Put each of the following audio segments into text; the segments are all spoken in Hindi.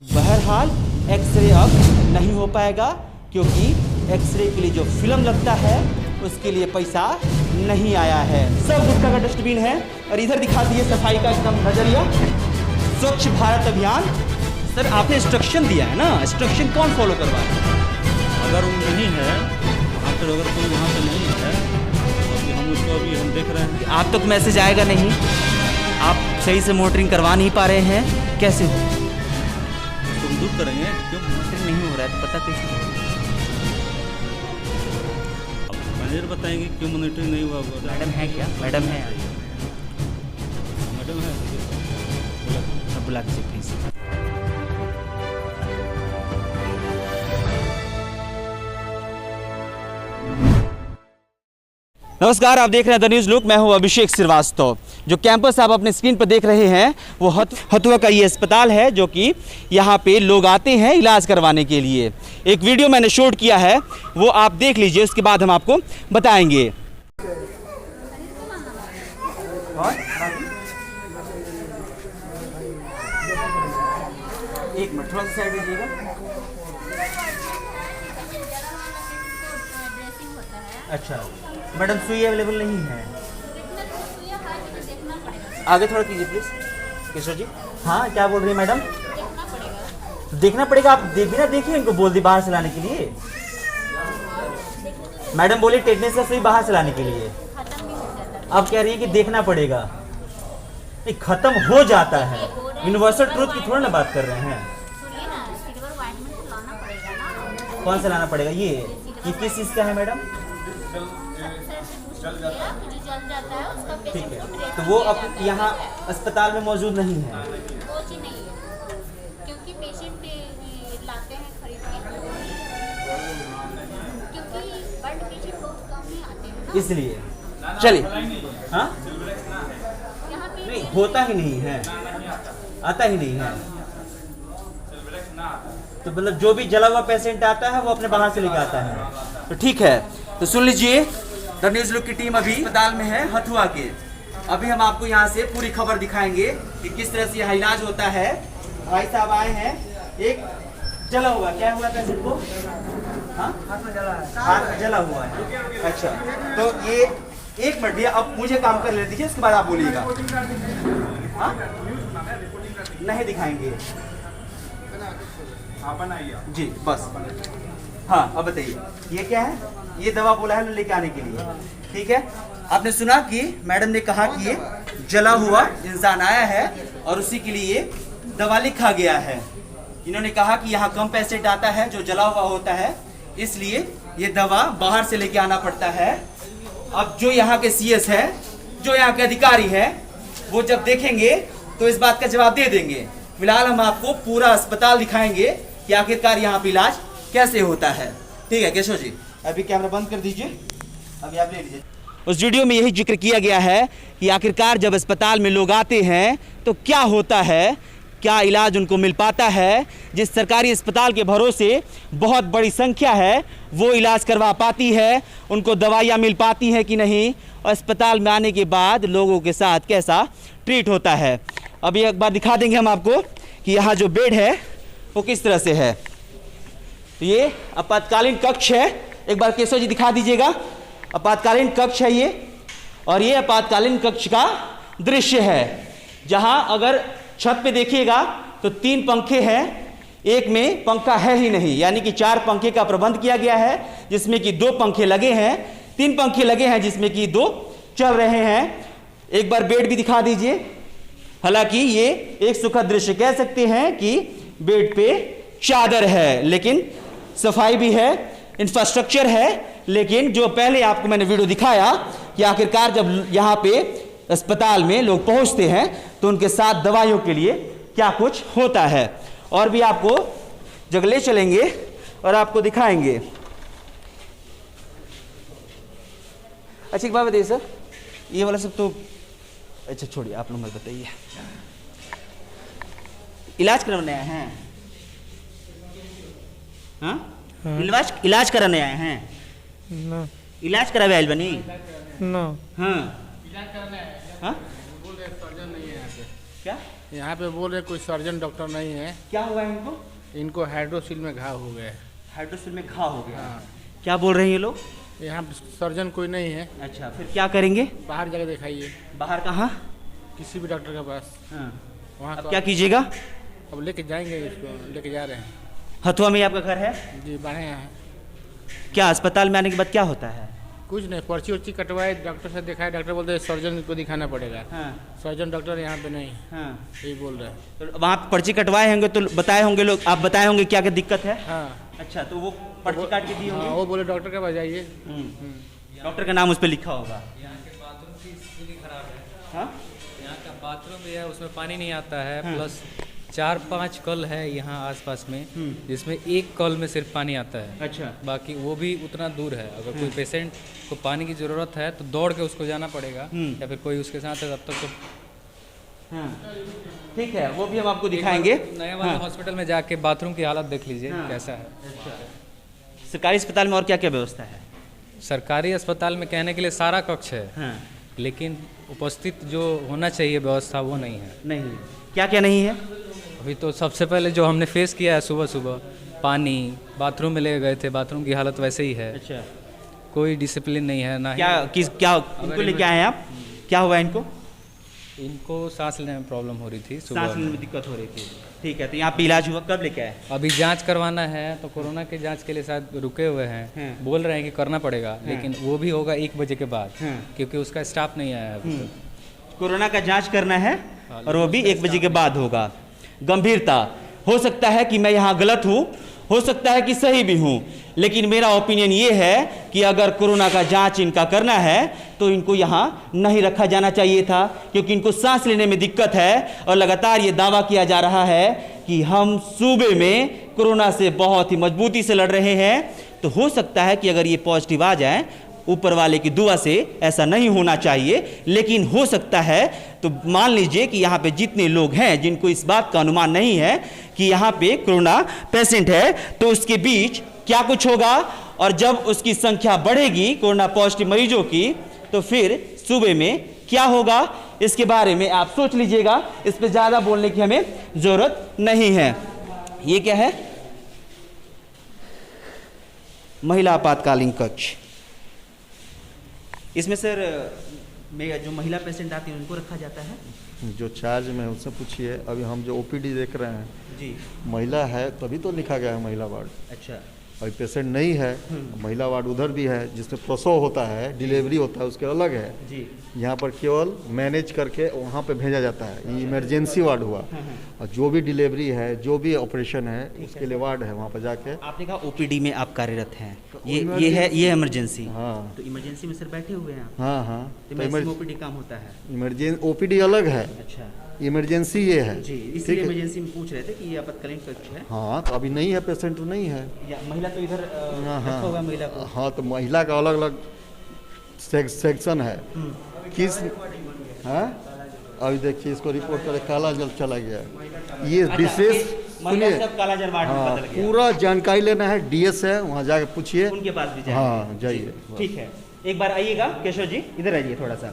बहरहाल एक्सरे अब नहीं हो पाएगा क्योंकि एक्सरे के लिए जो फिल्म लगता है उसके लिए पैसा नहीं आया है। सब गुटखा का डस्टबिन है और इधर दिखा दिए सफाई का एकदम नजरिया। स्वच्छ भारत अभियान। सर आपने इंस्ट्रक्शन दिया है ना, इंस्ट्रक्शन कौन फॉलो करवा रहा है? अगर वो नहीं है वहाँ पर, अगर कोई वहाँ पर नहीं है तो हम उसको अभी हम देख रहे हैं। आप तक मैसेज आएगा नहीं, आप सही से मोनिटरिंग करवा नहीं पा रहे हैं, कैसे हो? तुम दूर करेंगे क्यों? मोनिटरिंग नहीं हो रहा है तो पता कैसे? अब मैनेजर बताएंगे क्यों मॉनिटरिंग नहीं हुआ होगा। मैडम है क्या? मैडम है, मैडम है, बुला दीजिए प्लीज। नमस्कार, आप देख रहे हैं द न्यूज़ लुक। मैं हूं अभिषेक श्रीवास्तव। जो कैंपस आप अपने स्क्रीन पर देख रहे हैं वो हथुआ का ये अस्पताल है जो कि यहाँ पे लोग आते हैं इलाज करवाने के लिए। एक वीडियो मैंने शूट किया है, वो आप देख लीजिए, उसके बाद हम आपको बताएंगे। एक मिनट थोड़ा सा साइड दीजिएगा। अच्छा मैडम, सुई अवेलेबल नहीं है। आगे थोड़ा कीजिए प्लीज। किशोर जी, हाँ क्या बोल रही है मैडम? देखना पड़ेगा। आप बिना देखिए इनको बोल दी बाहर से लाने के लिए। मैडम बोली टेटनेस का सुई बाहर से लाने के लिए। अब कह रही है कि देखना पड़ेगा। नहीं, खत्म हो जाता है। यूनिवर्सल ट्रूथ की थोड़ा ना बात कर रहे हैं। कौन सा लाना पड़ेगा? ये किस चीज का है मैडम? ठीक है, तो वो अब यहाँ अस्पताल में मौजूद नहीं है। वो चीज नहीं है क्योंकि पेशेंट लाते हैं खरीद के, क्योंकि बट पेशेंट बहुत कम ही आते हैं ना, इसलिए। चलिए, हाँ यहाँ पे नहीं होता ही नहीं है, आता ही नहीं है। तो मतलब जो भी जला हुआ पेशेंट आता है वो अपने बाहर से लेके आता है। तो ठीक है, तो सुन लीजिए, द न्यूज़ लुक की टीम अभी अस्पताल में है हथुआ के। अभी हम आपको यहाँ से पूरी खबर दिखाएंगे कि किस तरह से यहाँ इलाज होता है। भाई साहब आए हैं, एक जला हुआ, क्या हुआ पेशेंट को? हाँ, हाथ में जला हुआ है। अच्छा, तो ये एक मिनट भैया, अब मुझे काम कर ले दीजिए, उसके बाद आप बोलिएगा। हाँ? नहीं दिखाएंगे जी, बस। हाँ, अब बताइए ये क्या है? ये दवा बोला है लेके आने के लिए, ठीक है। आपने सुना कि मैडम ने कहा कि ये जला हुआ इंसान आया है और उसी के लिए दवा लिखा गया है। इन्होंने कहा कि यहाँ कम पेशेंट आता है जो जला हुआ होता है, इसलिए ये दवा बाहर से लेके आना पड़ता है। अब जो यहाँ के सीएस है, जो यहाँ के अधिकारी है, वो जब देखेंगे तो इस बात का जवाब दे देंगे। फिलहाल हम आपको पूरा अस्पताल दिखाएंगे कि आखिरकार यहाँ पे इलाज कैसे होता है। ठीक है केशव जी, अभी कैमरा बंद कर दीजिए, अभी आप ले लीजिए। उस वीडियो में यही जिक्र किया गया है कि आखिरकार जब अस्पताल में लोग आते हैं तो क्या होता है, क्या इलाज उनको मिल पाता है। जिस सरकारी अस्पताल के भरोसे बहुत बड़ी संख्या है वो इलाज करवा पाती है, उनको दवाइयाँ मिल पाती हैं कि नहीं, और अस्पताल में आने के बाद लोगों के साथ कैसा ट्रीट होता है। अभी एक बार दिखा देंगे हम आपको कि यहाँ जो बेड है वो किस तरह से है। तो ये आपातकालीन कक्ष है, एक बार केशव जी दिखा दीजिएगा। आपातकालीन कक्ष है ये, और ये आपातकालीन कक्ष का दृश्य है जहां अगर छत पे देखिएगा तो 3 पंखे हैं, एक में पंखा है ही नहीं, यानी कि 4 पंखे का प्रबंध किया गया है जिसमें कि 2 पंखे लगे हैं, 3 पंखे लगे हैं जिसमें कि 2 चल रहे हैं। एक बार बेड भी दिखा दीजिए। हालांकि ये एक सुखद दृश्य कह सकते हैं कि बेड पे चादर है, लेकिन सफाई भी है, इंफ्रास्ट्रक्चर है। लेकिन जो पहले आपको मैंने वीडियो दिखाया कि आखिरकार जब यहाँ पे अस्पताल में लोग पहुँचते हैं तो उनके साथ दवाइयों के लिए क्या कुछ होता है, और भी आपको जगह ले चलेंगे और आपको दिखाएंगे। अच्छा एक बात बताइए सर, ये वाला सब तो अच्छा छोड़िए, आप लोग मत बताइए। इलाज करवाने आए हैं? हाँ? इलाज कराने आए हैं ना? इलाज करावे आयल बनी ना? हाँ, इलाज कराने आए हैं। हाँ? बोल रहे सर्जन नहीं है यहाँ पे। क्या? यहाँ पे बोल रहे कोई सर्जन डॉक्टर नहीं है। क्या हुआ है इनको? इनको हाइड्रोसिल में घाव हो गया है। हाइड्रोसिल में घाव हो गया। हाँ। क्या बोल रहे हैं ये लोग? यहाँ पे सर्जन कोई नहीं है। अच्छा, फिर क्या करेंगे? बाहर जाकर दिखाइए, बाहर कहाँ? किसी भी डॉक्टर के पास। हाँ। वहाँ अब तो क्या कीजिएगा? अब लेके जाएंगे, इसको लेके जा रहे हैं। हथुआ में आपका घर है? जी, बढ़े हैं। क्या अस्पताल में आने के बाद क्या होता है? कुछ नहीं, पर्ची उर्ची कटवाए, डॉक्टर से दिखाए, डॉक्टर बोलते हैं सर्जन को दिखाना पड़ेगा। हाँ। सर्जन डॉक्टर यहाँ पे नहीं, हाँ। यही बोल रहे हैं। तो वहाँ पे पर्ची कटवाए होंगे तो बताए होंगे लोग, आप बताए होंगे क्या क्या दिक्कत है? हाँ। अच्छा, तो वो पर्ची काट के दी हाँ, होंगी? वो बोले डॉक्टर के पास जाइए। डॉक्टर का नाम उस पर लिखा होगा। यहाँ के बाथरूम की स्थिति खराब है। हाँ? यहाँ का बाथरूम भी है, उसमें पानी नहीं आता है। हाँ। प्लस 4-5 कल है यहाँ आसपास में, जिसमें एक कल में सिर्फ पानी आता है। अच्छा। बाकी वो भी उतना दूर है। अगर कोई पेशेंट को पानी की ज़रूरत है तो दौड़ के उसको जाना पड़ेगा, या फिर कोई उसके साथ है तब तक तो। हाँ, ठीक है, वो भी हम आपको दिखाएंगे। नया वाला हॉस्पिटल में जाके बाथरूम की हालत देख लीजिए हाँ। कैसा है। सरकारी अस्पताल में और क्या क्या व्यवस्था है? सरकारी अस्पताल में कहने के लिए सारा कक्ष है, हाँ। लेकिन उपस्थित जो होना चाहिए व्यवस्था वो नहीं है। नहीं, क्या क्या नहीं है? अभी तो सबसे पहले जो हमने फेस किया है सुबह सुबह, पानी, बाथरूम में ले गए थे, बाथरूम की हालत वैसे ही है। अच्छा। कोई डिसिप्लिन नहीं है ना। क्या इनको लेके आए हैं आप? क्या हुआ इनको? इनको सांस लेने में प्रॉब्लम हो रही थी सांस सुबह लेने में दिक्कत हो रही थी। ठीक है, तो यहाँ पे इलाज हुआ, कब लेके आए? अभी जांच करवाना है, तो कोरोना के जांच के लिए शायद रुके हुए हैं। हाँ। बोल रहे हैं कि करना पड़ेगा, लेकिन वो भी होगा 1 बजे के बाद, हाँ। क्योंकि उसका स्टाफ नहीं आया है अभी तक। कोरोना का जांच करना है और वो भी 1 बजे के बाद होगा। गंभीरता, हो सकता है कि मैं यहाँ गलत हूँ, हो सकता है कि सही भी हूँ, लेकिन मेरा ओपिनियन ये है कि अगर कोरोना का जांच इनका करना है तो इनको यहाँ नहीं रखा जाना चाहिए था, क्योंकि इनको सांस लेने में दिक्कत है और लगातार ये दावा किया जा रहा है कि हम सूबे में कोरोना से बहुत ही मजबूती से लड़ रहे हैं। तो हो सकता है कि अगर ये पॉजिटिव आ जाए, ऊपर वाले की दुआ से ऐसा नहीं होना चाहिए, लेकिन हो सकता है। तो मान लीजिए कि यहाँ पे जितने लोग हैं जिनको इस बात का अनुमान नहीं है कि यहाँ पे कोरोना पेशेंट है, तो उसके बीच क्या कुछ होगा, और जब उसकी संख्या बढ़ेगी कोरोना पॉजिटिव मरीजों की, तो फिर सूबे में क्या होगा, इसके बारे में आप सोच लीजिएगा। इस पर ज़्यादा बोलने की हमें ज़रूरत नहीं है। ये क्या है? महिला आपातकालीन कक्ष। इसमें सर जो महिला पेशेंट आती है उनको रखा जाता है? जो चार्ज में उनसे पूछिए। अभी हम जो ओपीडी देख रहे हैं जी, महिला है, तभी तो लिखा गया है महिला वार्ड। अच्छा। अभी पेशेंट नहीं है, महिला वार्ड उधर भी है जिसमें प्रसव होता है, डिलीवरी होता है, उसके अलग है। जी। यहाँ पर केवल मैनेज करके वहाँ पे भेजा जाता है। ये इमरजेंसी वार्ड हुआ, और जो भी डिलीवरी है, जो भी ऑपरेशन है, उसके लिए वार्ड है, वहाँ पर जाके। आपने कहा ओपीडी में आप कार्यरत हैं, ये इमरजेंसी। हाँ। तो इमरजेंसी में सर बैठे हुए हैं आप? हाँ हाँ, तो इमरजेंसी ओपीडी काम होता है? इमरजेंसी ओपीडी अलग है, अच्छा इमरजेंसी ये है। जी, ठीक इसलिए है? इमरजेंसी में पूछ रहे थे कि ये आपातकालीन कक्ष है। हाँ, तो अभी नहीं है, पेशेंट तो नहीं है। या महिला तो इधर हाँ रखा हुआ है महिला को। हाँ, तो महिला का अलग अलग सेक्शन है। किस हाँ, अभी देखिए इसको रिपोर्ट करे, काला जल चला गया है। ये विशेष महिला सुनिए, सब कालाजार वार्ड में हाँ, बदल गया। पूरा जानकारी लेना है, डीएस है, वहाँ जाके पूछिए। उनके पास भी जाएंगे। हाँ, जाइए। ठीक है, एक बार आइएगा केशव जी, इधर आइए थोड़ा सा।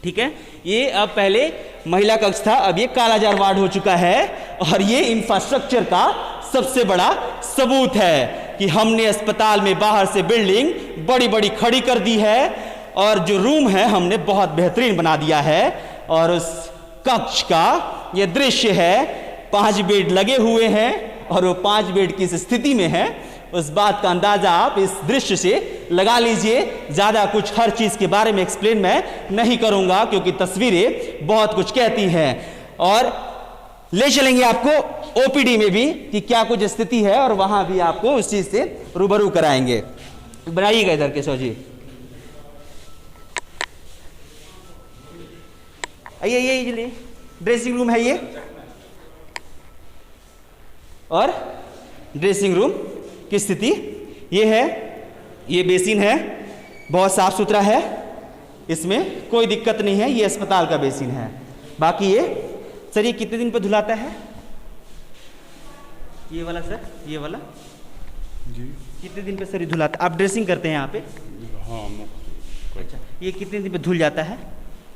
ठीक है, ये अब पहले महिला कक्ष था, अब ये कालाजार वार्ड हो चुका है, और ये इंफ्रास्ट्रक्चर का सबसे बड़ा सबूत है कि हमने अस्पताल में बाहर से बिल्डिंग बड़ी बड़ी खड़ी कर दी है, और जो रूम है हमने बहुत बेहतरीन बना दिया है। और उस कक्ष का ये दृश्य है, 5 बेड लगे हुए हैं, और वो 5 बेड किस स्थिति में है, उस बात का अंदाजा आप इस दृश्य से लगा लीजिए। ज़्यादा कुछ हर चीज़ के बारे में एक्सप्लेन मैं नहीं करूंगा, क्योंकि तस्वीरें बहुत कुछ कहती हैं। और ले चलेंगे आपको ओपीडी में भी कि क्या कुछ स्थिति है, और वहां भी आपको उस चीज़ से रूबरू कराएंगे। बनाइएगा इधर केशव जी, आइए ये ड्रेसिंग रूम है ये, और ड्रेसिंग रूम की स्थिति ये है। ये बेसिन है, बहुत साफ सुथरा है, इसमें कोई दिक्कत नहीं है, ये अस्पताल का बेसिन है। बाकी ये सर, ये कितने दिन पर धुलाता है ये वाला सर? ये वाला जी कितने दिन पे सर धुलाता? आप ड्रेसिंग करते हैं यहाँ पे? हाँ, अच्छा, ये कितने दिन पे धुल जाता है?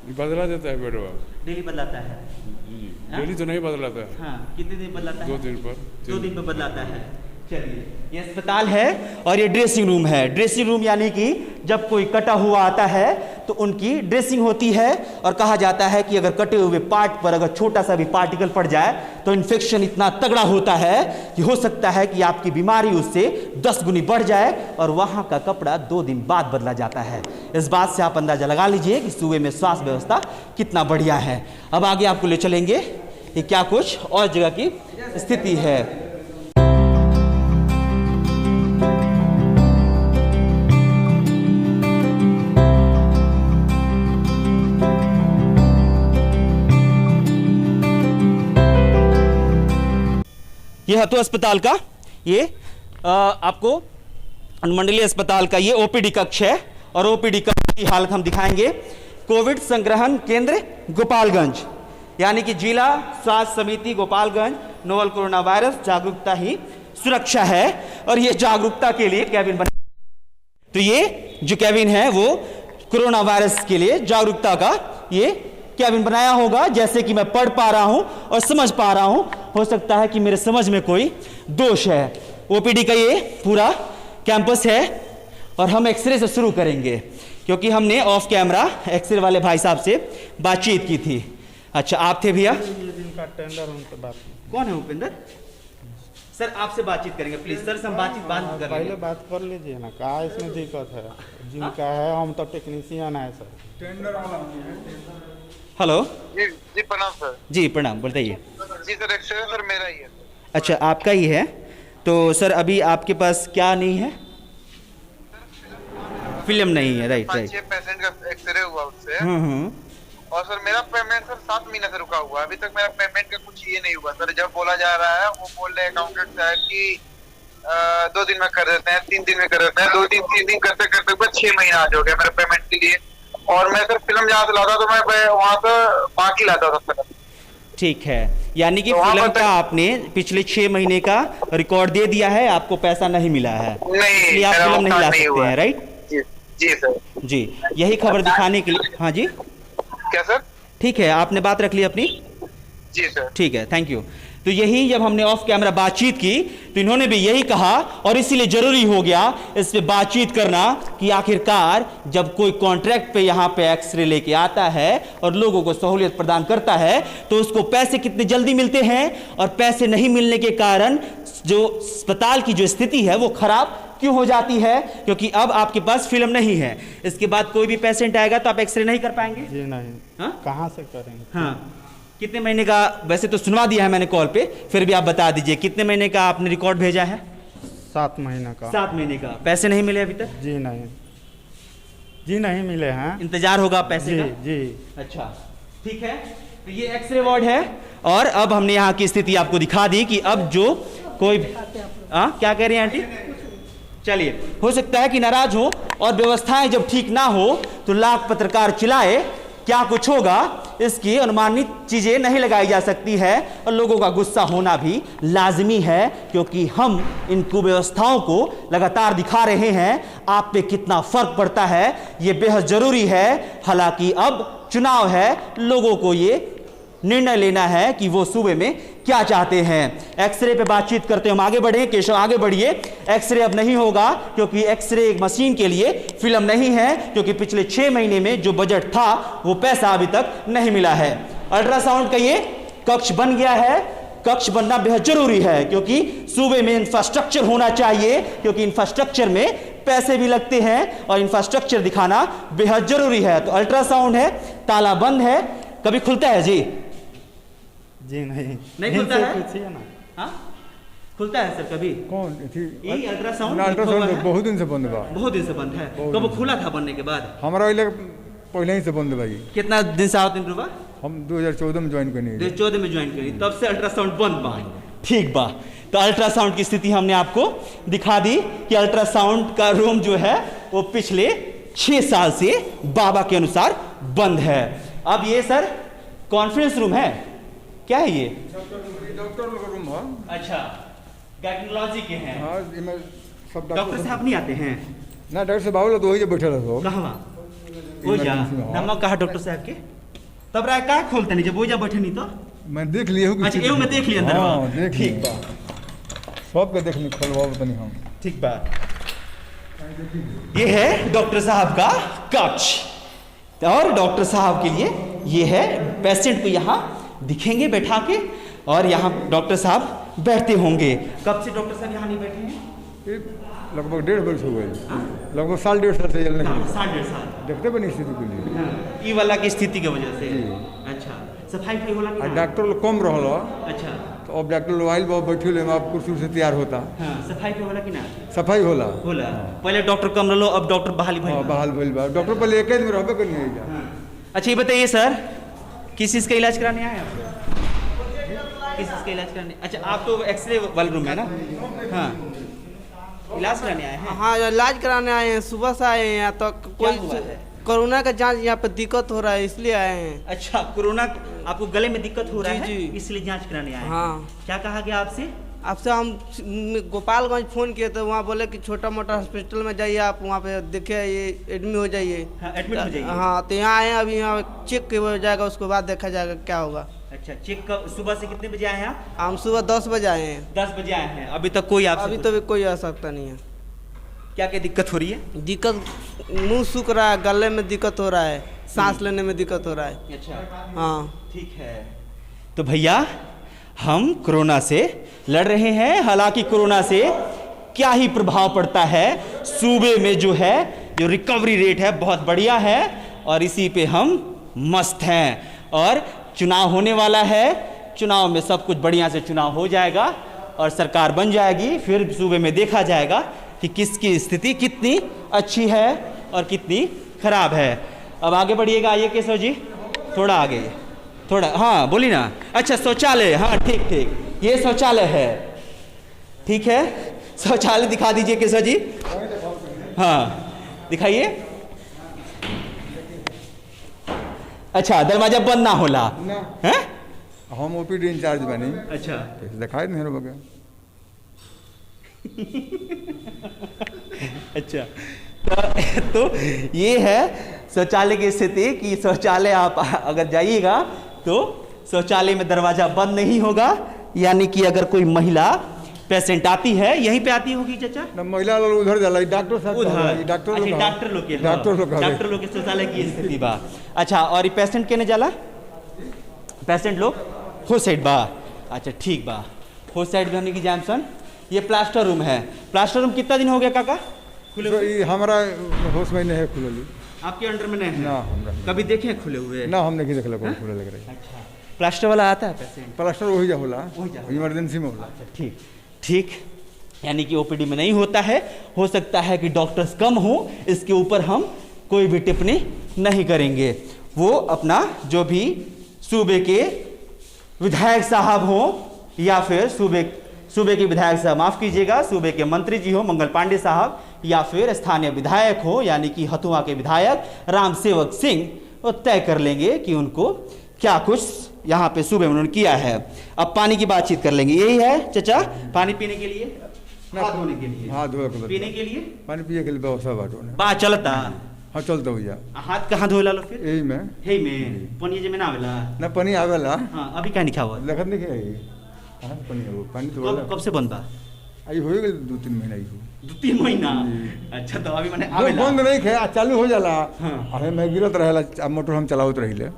बदला देता है बेडवा। डेली बदलाता है? जी डेली तो नहीं बदलाता है, हाँ, कितने दिन बदलाता है? 2 दिन पर। 2 दिन पर बदलाता है। चलिए, ये अस्पताल है और ये ड्रेसिंग रूम है। ड्रेसिंग रूम यानी कि जब कोई कटा हुआ आता है तो उनकी ड्रेसिंग होती है, और कहा जाता है कि अगर कटे हुए पार्ट पर अगर छोटा सा भी पार्टिकल पड़ जाए तो इन्फेक्शन इतना तगड़ा होता है कि हो सकता है कि आपकी बीमारी उससे 10 गुनी बढ़ जाए, और वहाँ का कपड़ा 2 दिन बाद बदला जाता है। इस बात से आप अंदाजा लगा लीजिए कि सूबे में स्वास्थ्य व्यवस्था कितना बढ़िया है। अब आगे आपको ले चलेंगे कि क्या कुछ और जगह की स्थिति है। ये हतो अस्पताल का, ये आपको अनुमंडलीय अस्पताल का ये ओपीडी कक्ष है, और ओपीडी कक्ष की हालत हम दिखाएंगे। कोविड संग्रहण केंद्र गोपालगंज, यानी कि जिला स्वास्थ्य समिति गोपालगंज, नोवल कोरोना वायरस जागरूकता ही सुरक्षा है, और ये जागरूकता के लिए कैबिन बना। तो ये जो कैबिन है वो कोरोना वायरस के लिए जागरूकता का ये कैबिन बनाया होगा, जैसे कि मैं पढ़ पा रहा हूं और समझ पा रहा हूं। हो सकता है कि मेरे समझ में कोई दोष है। ओपीडी का ये पूरा कैंपस है, और हम एक्सरे से शुरू करेंगे क्योंकि हमने ऑफ कैमरा एक्सरे वाले भाई साहब से बातचीत की थी। अच्छा, आप थे भैया? जिनका टेंडर उनसे बात कौन है उपेंद्र सर? आपसे बातचीत करेंगे प्लीज सर, से हम बातचीत बंद कर पहले लेंगे। बात कर लीजिए ना, कहा इसमें दिक्कत है? जिनका है, हम तो टेक्नीशियन है सर। हेलो जी प्रणाम सर। जी प्रणाम, बताइए। जी सर, एक्सरे सर मेरा ही है। अच्छा, आपका ही है? तो सर अभी आपके पास क्या नहीं है? फिल्म नहीं है, राइट राइट। 5-6 पेशेंट का एक्सरे हुआ उससे, और सर मेरा पेमेंट सर 7 महीने से रुका हुआ है। अभी तक मेरा पेमेंट का कुछ ये नहीं हुआ सर। जब बोला जा रहा है, वो बोल रहे अकाउंटेंट साहब कि 2 दिन में कर देते हैं, 3 दिन में कर देते हैं। 2-3 दिन करते करते 6 महीना आज हो गया मेरे पेमेंट के लिए। और मैं सर फिल्म जहाँ से लाता तो मैं वहाँ से बाकी लाता था फिल्म। ठीक है, यानी कि तो फिल्म का आपने पिछले 6 महीने का रिकॉर्ड दे दिया है, आपको पैसा नहीं मिला है, नहीं, इसलिए आप मेरा फिल्म नहीं ला भुगतान नहीं सकते हुआ हैं, राइट? जी सर। जी, यही खबर दिखाने के लिए। हाँ जी, क्या सर? ठीक है, आपने बात रख ली अपनी। जी सर। ठीक है, थैंक यू। तो यही जब हमने ऑफ कैमरा बातचीत की तो इन्होंने भी यही कहा, और इसीलिए जरूरी हो गया इस पे बातचीत करना कि आखिरकार जब कोई कॉन्ट्रैक्ट पे यहाँ पे एक्सरे लेके आता है और लोगों को सहूलियत प्रदान करता है तो उसको पैसे कितने जल्दी मिलते हैं, और पैसे नहीं मिलने के कारण जो अस्पताल की जो स्थिति है वो खराब क्यों हो जाती है, क्योंकि अब आपके पास फिल्म नहीं है। इसके बाद कोई भी पेशेंट आएगा तो आप एक्सरे नहीं कर पाएंगे। जी नहीं। हाँ? कहाँ से करेंगे? हाँ, कितने महीने का? वैसे तो सुनवा दिया है मैंने कॉल पे, फिर भी आप बता दीजिए कितने महीने का आपने रिकॉर्ड भेजा है? 7 महीने का। 7 महीने का। पैसे नहीं मिले अभी तक? जी नहीं, जी नहीं मिले हैं। इंतजार होगा पैसे जी का? जी। अच्छा, ठीक है। तो ये एक्सरे वार्ड है, और अब हमने यहाँ की स्थिति आपको दिखा दी कि अब जो कोई क्या कह रही हैं आंटी? चलिए, हो सकता है कि नाराज हो, और व्यवस्थाएं जब ठीक ना हो तो लाख पत्रकार चिल्लाए, क्या कुछ होगा इसकी अनुमानित चीजें नहीं लगाई जा सकती है, और लोगों का गुस्सा होना भी लाजमी है, क्योंकि हम इन कुव्यवस्थाओं को लगातार दिखा रहे हैं। आप पे कितना फर्क पड़ता है ये बेहद जरूरी है। हालांकि अब चुनाव है, लोगों को ये निर्णय लेना है कि वो सूबे में क्या चाहते हैं। एक्सरे पे बातचीत करते हम आगे बढ़े। केशव आगे बढ़िए। एक्सरे अब नहीं होगा क्योंकि एक्सरे मशीन के लिए फिल्म नहीं है, क्योंकि पिछले 6 महीने में जो बजट था वो पैसा अभी तक नहीं मिला है। अल्ट्रासाउंड का ये कक्ष बन गया है। कक्ष बनना बेहद जरूरी है क्योंकि सूबे में इंफ्रास्ट्रक्चर होना चाहिए, क्योंकि इंफ्रास्ट्रक्चर में पैसे भी लगते हैं और इंफ्रास्ट्रक्चर दिखाना बेहद जरूरी है। तो अल्ट्रासाउंड है, ताला बंद है, कभी खुलता है जी? जी नहीं। नहीं खुलता है? पूछिए ना। हाँ, खुलता है सर कभी? कौन ये अल्ट्रासाउंड अल्ट्रासाउंड बहुत दिन से बंद बा। बहुत दिन से बंद है। तो वो खुला था बनने के बाद? हमारा इलाका पहले ही से बंद बा जी। कितना दिन से आवत रुपा? हम 2014 में ज्वाइन करनी। 2014 में ज्वाइन करी, तब से अल्ट्रासाउंड बंद बा। ठीक बा। तो अल्ट्रासाउंड की स्थिति हमने आपको दिखा दी कि अल्ट्रासाउंड का रूम जो है वो पिछले 6 साल से बाबा के अनुसार बंद है। अब ये सर कॉन्फ्रेंस रूम है, क्या है ये? डॉक्टर लोग रूम है। अच्छा, गायनेकोलॉजी के हैं। हाँ, इसमें सब डॉक्टर साहब नहीं आते हैं ना? डॉक्टर साहब आओ तो वही जो बैठे रहो। कहाँ? वो जा नमक कहा डॉक्टर साहब के? तब राय का खोलते नहीं जब वो जा बैठे नहीं तो? मैं देख लिया हूँ अच्छा एहू में देख लिया अंदर हाँ बा। देख ठीक लिया बा सबके देख ली खोलवा तनी हम ठीक बा। ये है डॉक्टर साहब का कक्ष और डॉक्टर साहब के लिए ये है पेशेंट को यहाँ दिखेंगे बैठा के और यहाँ डॉक्टर साहब बैठते होंगे। कब से डॉक्टर साहब यहाँ नहीं बैठे हैं? ये लगभग 1.5 वर्ष हो गए लगभग 1.5 साल से चलने के लिए 1.5 साल देखते बनी स्थिति के लिए ई वाला की स्थिति की वजह से। अच्छा सफाई फई होला कि और ना? डॉक्टर लोग कम रहल अच्छा तो अब डॉक्टर लोग आइल बहुत बैठे आप कुर्सी से तैयार होता हाँ सफाई फई होला कि ना? सफाई होला होला पहले डॉक्टर कम रहो अब डॉक्टर बहाली भइल हाँ बा। बहाल भइल बा डॉक्टर पहले एक दिन में रहबे करनी है जा अच्छा ये बताइए सर किस चीज़ का इलाज कराने आए आप लोग? किस चीज़ का इलाज कराने? अच्छा आप तो एक्सरे वाले रूम है ना? हाँ इलाज कराने आए हैं। हाँ इलाज कराने आए हैं सुबह से आए हैं यहाँ तक क्या कोई हुआ है? कोरोना का जांच यहाँ पे दिक्कत हो रहा है इसलिए आए हैं। अच्छा कोरोना आपको गले में दिक्कत हो रहा जी, है जी। इसलिए जांच कराने आए हैं। हाँ क्या कहा गया आपसे? आपसे हम गोपालगंज फ़ोन किए तो वहाँ बोले कि छोटा मोटा हॉस्पिटल में जाइए आप वहाँ पे देखिए ये एडमिट हो जाइए। हाँ एडमिट हो जाइए। हाँ तो यहाँ आए हैं अभी यहाँ चेक हो जाएगा उसके बाद देखा जाएगा क्या होगा। अच्छा चेक कब सुबह से कितने बजे आए हैं आप? हम सुबह 10 बजे आए हैं 10 बजे आए हैं अभी तक कोई आपसे अभी तो भी कोई आ सकता नहीं है। क्या क्या दिक्कत हो रही है? दिक्कत मुंह सूख रहा है गले में दिक्कत हो रहा है सांस लेने में दिक्कत हो रहा है। अच्छा हाँ ठीक है तो भैया हम कोरोना से लड़ रहे हैं। हालांकि कोरोना से क्या ही प्रभाव पड़ता है सूबे में जो है जो रिकवरी रेट है बहुत बढ़िया है और इसी पे हम मस्त हैं और चुनाव होने वाला है। चुनाव में सब कुछ बढ़िया से चुनाव हो जाएगा और सरकार बन जाएगी फिर सूबे में देखा जाएगा कि किसकी स्थिति कितनी अच्छी है और कितनी खराब है। अब आगे बढ़िएगा आइए केशव जी थोड़ा आगे थोड़ा हाँ बोली ना। अच्छा शौचालय हाँ ठीक ठीक ये शौचालय है ठीक है शौचालय दिखा दीजिए केशव जी। हाँ दिखाइए। अच्छा दरवाजा बंद ना होला है? हम ओपीडी इंचार्ज बनी अच्छा दिखाई नहीं हो गया अच्छा तो ये है शौचालय की स्थिति कि शौचालय आप अगर जाइएगा तो शौचालय में दरवाजा बंद नहीं होगा यानी कि अगर कोई महिला पेशेंट आती है यहीं पे आती होगी चाचा ना महिला लोग उधर जाला डॉक्टर साहब उधर डॉक्टर लोग डॉक्टर लोग के डॉक्टर लोग के शौचालय की स्थिति बा। अच्छा और ये पेशेंट केने जाला पेशेंट लोग हो साइड बा। अच्छा ठीक बा हो साइड में हमने की जैमसन ये प्लास्टर रूम है। प्लास्टर रूम कितना दिन हो गया काका खुले तो हुए? ये हमारा होश में नहीं है खुलली आपके अंडर में नहीं है? ना हमरा कभी देखे हैं खुले हुए? ना हमने की देखला कौन खुले लग रही अच्छा प्लास्टर वाला आता है पेशेंट? प्लास्टर वही जा होला वही जा। इमरजेंसी में होला अच्छा ठीक ठीक यानी कि ओपीडी में नहीं होता है। हो सकता है कि डॉक्टर्स कम हो इसके ऊपर हम कोई भी टिप्पणी नहीं करेंगे। वो अपना जो भी सूबे के विधायक साहब हो या फिर सूबे के विधायक साहब माफ कीजिएगा सूबे के मंत्री जी हो मंगल पांडे साहब या फिर स्थानीय विधायक हो यानी कि हथुआ के विधायक राम सेवक सिंह वो तय कर लेंगे कि उनको क्या कुछ यहाँ पे सूबे में उन्होंने किया है। अब पानी की बातचीत कर लेंगे। यही है चाचा पानी पीने के लिए हाथ धोने के लिए हाथ धोए के पीने के लिए पानी पिए के लिए व्यवस्था बाटो ने बात चलता हाँ चलता भैया हाथ कहाँ धोएला लो फिर यही में हे में पानी जे में ना आवेला ना पानी आवेला हाँ अभी क्या नहीं खावा लगत नहीं है कहाँ से पानी हो पानी तो कब से बंद बा? आई हो गई 2-3 महीना ही हो 2-3 महीना अच्छा तो अभी मैंने आवेला बंद नहीं खे चालू हो जाला हाँ। अरे मैं गिरत रहेला मोटर हम चलावत रहिले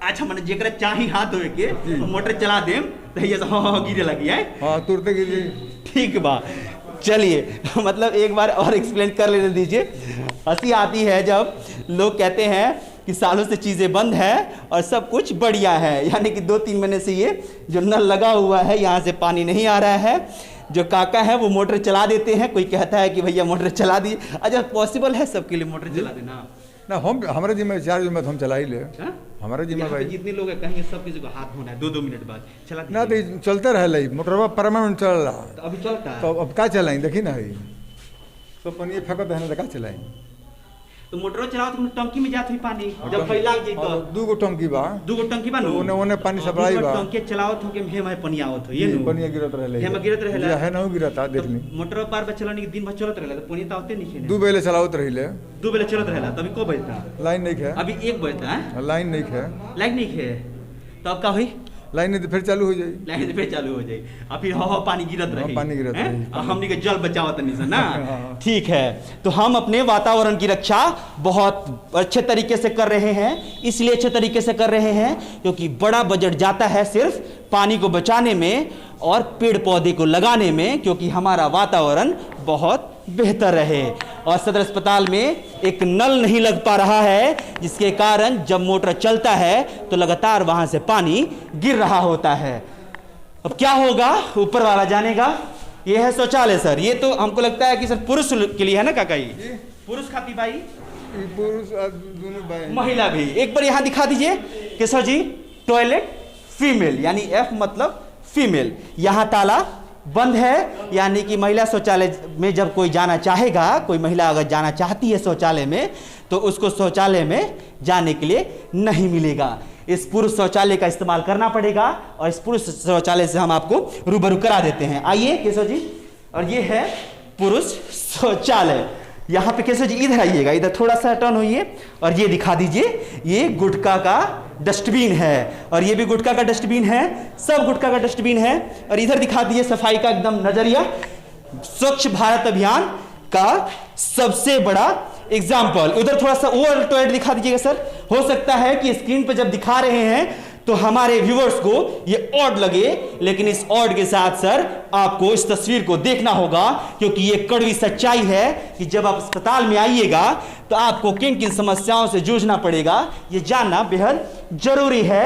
अच्छा मैंने जेकरा चाही हाथ धोए के तो मोटर चला देम तो ये हाँ गिरे लगी है। हाँ तुरते गिरी ठीक बा चलिए मतलब एक बार और एक्सप्लेन कर लेने दीजिए। हंसी आती है जब लोग कहते हैं कि सालों से चीज़ें बंद हैं और सब कुछ बढ़िया है यानी कि 2-3 महीने से ये जो नल लगा हुआ है यहाँ से पानी नहीं आ रहा है। जो काका है वो मोटर चला देते हैं कोई कहता है कि भैया मोटर चला दी। अच्छा पॉसिबल है सबके लिए मोटर चला देना? ना हम हमारे जिम्मे 4 जिम्मे हम चला ही ले हाँ? हमारे जिम्मे यहाँ पे भाई जितने लोग हैं कहेंगे सब किसी को हाथ धोना है 2-2 मिनट बाद चला ना दीजिए। तो चलते रहे मोटरवा परमानेंट चल रहा तो अभी चलता है तो अब का चलाई देखी ना है तो पानी फेंकत है ना का चलाई तो मोटरो चलाओ तो टंकी में जात हुई पानी जब फैला जाई तो 2 गो टंकी बा 2 गो टंकी बा नु ओने पानी सप्लाई बा टंकी चलावत हो के हे में पानी आवत हो ये नु पानी गिरत रहे हे में गिरत रहेला है ना गिरता देख ली मोटर पार पे चलाने के दिन भर चलत रहेला तो पानी तो आवते नहीं 2 बेले चलावत रहिले 2 बेले चलत रहेला तभी को बजता लाइन नहीं है अभी 1 बजता है लाइन नहीं है लाइट नहीं है तो अब का हुई लाइन नहीं तो फिर चालू हो जाएगी। लाइन से फिर चालू हो जाएगी और फिर हवा पानी गिरत रही, पानी गिरत रही। और हमने के जल बचावत नहीं सर ना। हाँ। ठीक है, तो हम अपने वातावरण की रक्षा बहुत अच्छे तरीके से कर रहे हैं। इसलिए अच्छे तरीके से कर रहे हैं क्योंकि बड़ा बजट जाता है सिर्फ पानी को बचाने में और पेड़ पौधे को लगाने में, क्योंकि हमारा वातावरण बहुत बेहतर रहे। और सदर अस्पताल में एक नल नहीं लग पा रहा है, जिसके कारण जब मोटर चलता है तो लगातार वहां से पानी गिर रहा होता है। अब क्या होगा ऊपर वाला जानेगा। ये है शौचालय सर। ये तो हमको लगता है कि सर पुरुष के लिए है ना काका, ये पुरुष खाती भाई, पुरुष दोनों भाई, महिला भी। एक बार यहां दिखा दीजिए केशव जी, टॉयलेट फीमेल यानी एफ मतलब फीमेल। यहां ताला बंद है, यानी कि महिला शौचालय में जब कोई जाना चाहेगा, कोई महिला अगर जाना चाहती है शौचालय में, तो उसको शौचालय में जाने के लिए नहीं मिलेगा। इस पुरुष शौचालय का इस्तेमाल करना पड़ेगा और इस पुरुष शौचालय से हम आपको रूबरू करा देते हैं। आइए केशव जी, और ये है पुरुष शौचालय। यहाँ पे केशव जी इधर आइएगा, इधर थोड़ा सा टर्न होइए और ये दिखा दीजिए, ये गुटखा का डस्टबिन है और ये भी गुटखा का डस्टबिन है, सब गुटखा का डस्टबिन है। और इधर दिखा दीजिए सफाई का एकदम नजरिया, स्वच्छ भारत अभियान का सबसे बड़ा एग्जाम्पल। उधर थोड़ा सा और टॉयलेट दिखा दीजिएगा सर। हो सकता है कि स्क्रीन पर जब दिखा रहे हैं तो हमारे व्यूअर्स को ये ऑड लगे, लेकिन इस ऑड के साथ सर आपको इस तस्वीर को देखना होगा, क्योंकि ये कड़वी सच्चाई है कि जब आप अस्पताल में आइएगा तो आपको किन किन समस्याओं से जूझना पड़ेगा, ये जानना बेहद जरूरी है।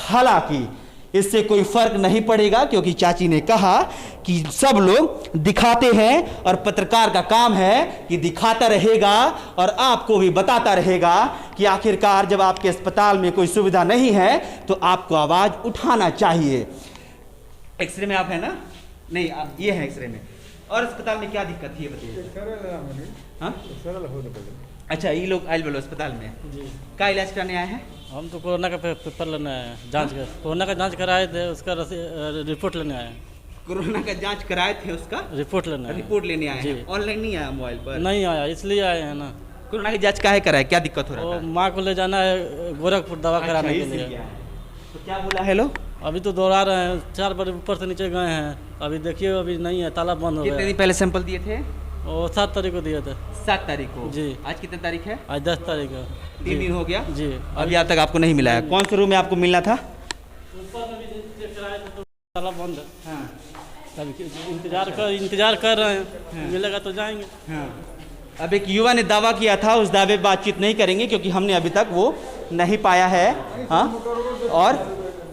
हालांकि इससे कोई फर्क नहीं पड़ेगा, क्योंकि चाची ने कहा कि सब लोग दिखाते हैं और पत्रकार का काम है कि दिखाता रहेगा और आपको भी बताता रहेगा कि आखिरकार जब आपके अस्पताल में कोई सुविधा नहीं है तो आपको आवाज उठाना चाहिए। एक्सरे में आप है ना? नहीं, ये है एक्सरे में। और अस्पताल में क्या दिक्कत थी बताइए। हाँ, अच्छा, ये लोग आयल बोलो अस्पताल में क्या इलाज कराने आए हैं? हम तो कोरोना का पेपर लेने आए हैं, जांच कर कोरोना का जांच कराए थे, उसका रिपोर्ट लेने आए हैं। कोरोना का जांच कराए थे, उसका रिपोर्ट लेने आए हैं। ऑनलाइन नहीं आया, मोबाइल पर नहीं आया, इसलिए आए हैं ना। कोरोना की जांच काहे कराए, क्या दिक्कत हो रहा वो था? माँ को ले जाना है गोरखपुर दवा कराने के लिए। तो क्या बोला है लोग? अभी तो दौड़ा रहे हैं, 4 बार ऊपर से नीचे गए हैं। अभी देखिए अभी नहीं है, ताला बंद हो गया। कितने दिन पहले सैंपल दिए थे? वो 7 तारीख को दिए थे। 7 तारीख को जी। आज कितने तारीख है? आज 10 तारीख है। 3 दिन हो गया जी। अभी आज तक आपको नहीं मिला है। कौन से रूम में आपको मिलना था? ऊपर से भी चेक कराए थे तो ताला बंद है। हाँ। अभी इंतजार कर रहे हैं, मिलेगा तो जाएंगे। हाँ। अब एक युवा ने दावा किया था, उस दावे बातचीत नहीं करेंगे क्योंकि हमने अभी तक वो नहीं पाया है। हाँ, और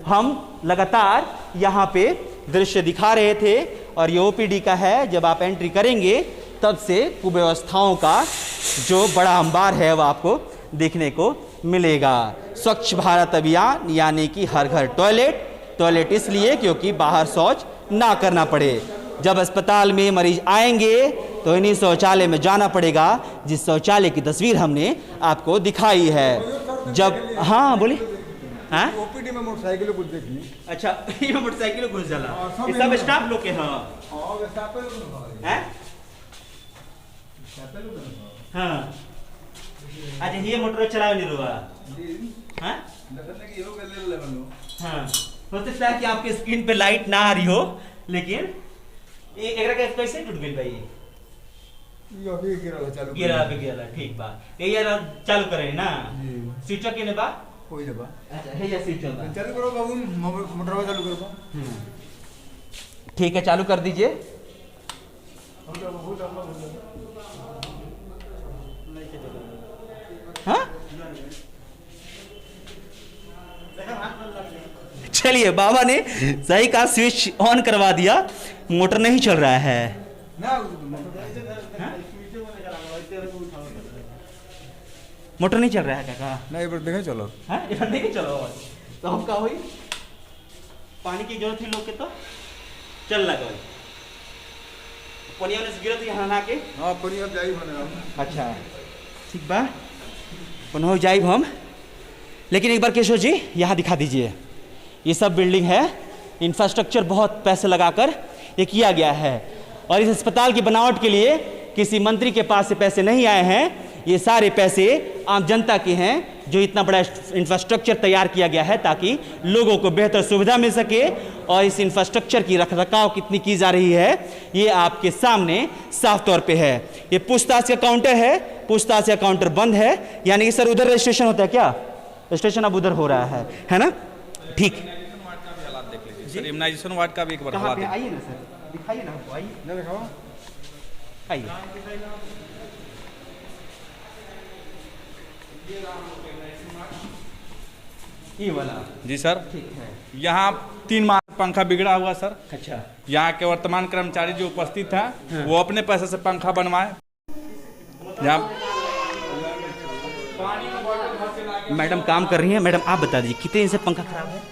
हम लगातार यहाँ पे दृश्य दिखा रहे थे और ये ओपीडी का है। जब आप एंट्री करेंगे तब से कुव्यवस्थाओं का जो बड़ा अंबार है वो आपको देखने को मिलेगा। स्वच्छ भारत अभियान यानी कि हर घर टॉयलेट। टॉयलेट इसलिए क्योंकि बाहर शौच ना करना पड़े। जब अस्पताल में मरीज आएंगे तो इन्हीं शौचालय में जाना पड़ेगा, जिस शौचालय की तस्वीर हमने आपको दिखाई है। जब हाँ बोलिए। हाँ, ओपीडी में मोटरसाइकिल कुछ देखिए। अच्छा, ये मोटरसाइकिल घुस जाला, ये सब स्टाफ लोग के। हाँ हाँ, अच्छा, ये मोटर चलावे नहीं रुआ। हाँ हाँ, हो सकता है कि आपके स्क्रीन पे लाइट ना आ रही हो, लेकिन एक कैसे टूट गई भाई? गिरा ठीक बा। ये यार चालू करे ना, स्विच के ने बा कोई दबा। अच्छा, है या स्विच बा चालू करो बाबू, मोटर चालू करो। ठीक है, चालू कर दीजिए। हाँ, चलिए, बाबा ने सही का स्विच ऑन करवा दिया, मोटर नहीं चल रहा है। मोटर नहीं चल रहा है काका? नहीं, पर देखे चलो। हाँ, इधर देखे चलो। तो हम का हुई, पानी की जरूरत थी लोग के, तो चल लगा पनिया ने गिरत यहाँ ना के। हाँ, पनिया जाई बने। अच्छा, ठीक बा, पन जाइब हम। लेकिन एक बार केशव जी यहाँ दिखा दीजिए, ये सब बिल्डिंग है, इंफ्रास्ट्रक्चर बहुत पैसे लगाकर ये किया गया है। और इस अस्पताल की बनावट के लिए किसी मंत्री के पास से पैसे नहीं आए हैं, ये सारे पैसे आम जनता के हैं, जो इतना बड़ा इंफ्रास्ट्रक्चर तैयार किया गया है ताकि लोगों को बेहतर सुविधा मिल सके, और इस इंफ्रास्ट्रक्चर की रखरखाव कितनी की जा रही है ये आपके सामने साफ तौर पे है। ये पूछताछ का काउंटर है, पूछताछ का काउंटर बंद है, यानी कि सर उधर रजिस्ट्रेशन होता है क्या? रजिस्ट्रेशन अब उधर हो रहा है ना? ठीक। सर इम्यूनाइजेशन वार्ड का भी एक बार कहाँ पे? आइए ना सर, दिखाइए ना हमको, आइए। आइए। ये वाला जी सर, ठीक है। यहाँ 3 माह पंखा बिगड़ा हुआ सर। अच्छा। यहाँ के वर्तमान कर्मचारी जो उपस्थित है वो अपने पैसे से पंखा बनवाए। मैडम काम कर रही हैं। मैडम आप बता दीजिए कितने दिन से पंखा खराब है?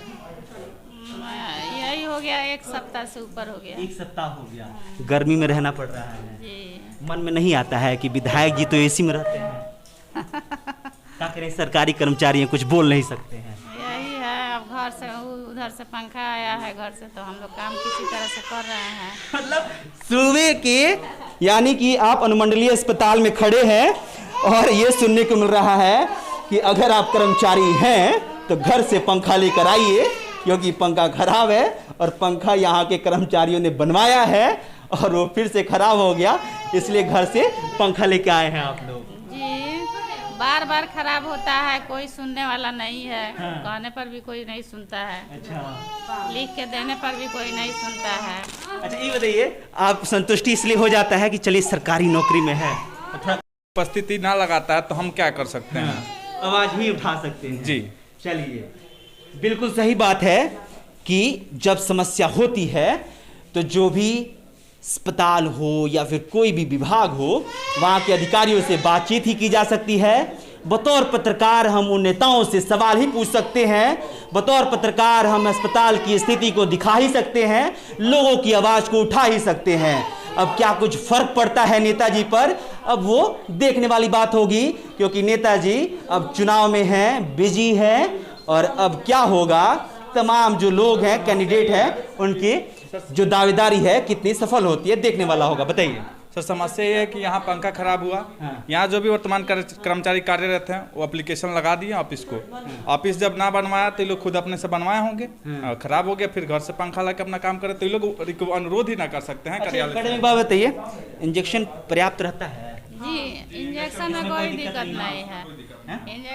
यही हो गया, 1 सप्ताह से ऊपर हो गया। 1 सप्ताह हो गया। गर्मी में रहना पड़ रहा है जी। मन में नहीं आता है कि विधायक जी तो एसी में रहते हैं, क्या करें, सरकारी कर्मचारी हैं, कुछ बोल नहीं सकते हैं। यही है, अब घर से उधर से पंखा आया है घर से, तो हम लोग काम किसी तरह से कर रहे हैं। मतलब सुबह के, यानी कि आप अनुमंडलीय अस्पताल में खड़े हैं और ये सुनने को मिल रहा है कि अगर आप कर्मचारी हैं तो घर से पंखा लेकर आइए, क्योंकि पंखा खराब है और पंखा यहाँ के कर्मचारियों ने बनवाया है और वो फिर से खराब हो गया, इसलिए घर से पंखा लेके आए हैं आप लोग। जी, बार बार खराब होता है, कोई सुनने वाला नहीं है। हाँ। कहने पर भी कोई नहीं सुनता है। अच्छा। लिख के देने पर भी कोई नहीं सुनता है। अच्छा ये बताइए, आप संतुष्टि इसलिए हो जाता है कि चलिए सरकारी नौकरी में है, उपस्थिति ना लगाता है तो हम क्या कर सकते हैं? आवाज ही उठा सकते हैं। जी चलिए, बिल्कुल सही बात है कि जब समस्या होती है तो जो भी अस्पताल हो या फिर कोई भी विभाग हो, वहाँ के अधिकारियों से बातचीत ही की जा सकती है। बतौर पत्रकार हम उन नेताओं से सवाल ही पूछ सकते हैं, बतौर पत्रकार हम अस्पताल की स्थिति को दिखा ही सकते हैं, लोगों की आवाज़ को उठा ही सकते हैं। अब क्या कुछ फर्क पड़ता है नेताजी पर, अब वो देखने वाली बात होगी, क्योंकि नेताजी अब चुनाव में हैं, बिजी हैं, और अब क्या होगा, तमाम जो लोग हैं, कैंडिडेट हैं, उनकी जो दावेदारी है कितनी सफल होती है, देखने वाला होगा। बताइए सर, समस्या ये है कि यहाँ पंखा खराब हुआ। हाँ। यहाँ जो भी वर्तमान कर्मचारी कार्यरत हैं वो एप्लीकेशन लगा दिए ऑफिस को। ऑफिस जब ना बनवाया तो ये लोग खुद अपने से बनवाए होंगे। हाँ। खराब हो गया, फिर घर से पंखा लाके अपना काम करे, तो ये लोग अनुरोध ही ना कर सकते हैं कार्यालय। एक बात बताइए, इंजेक्शन पर्याप्त रहता है? जी, इंजेक्शन में कोई दिक्कत नहीं है।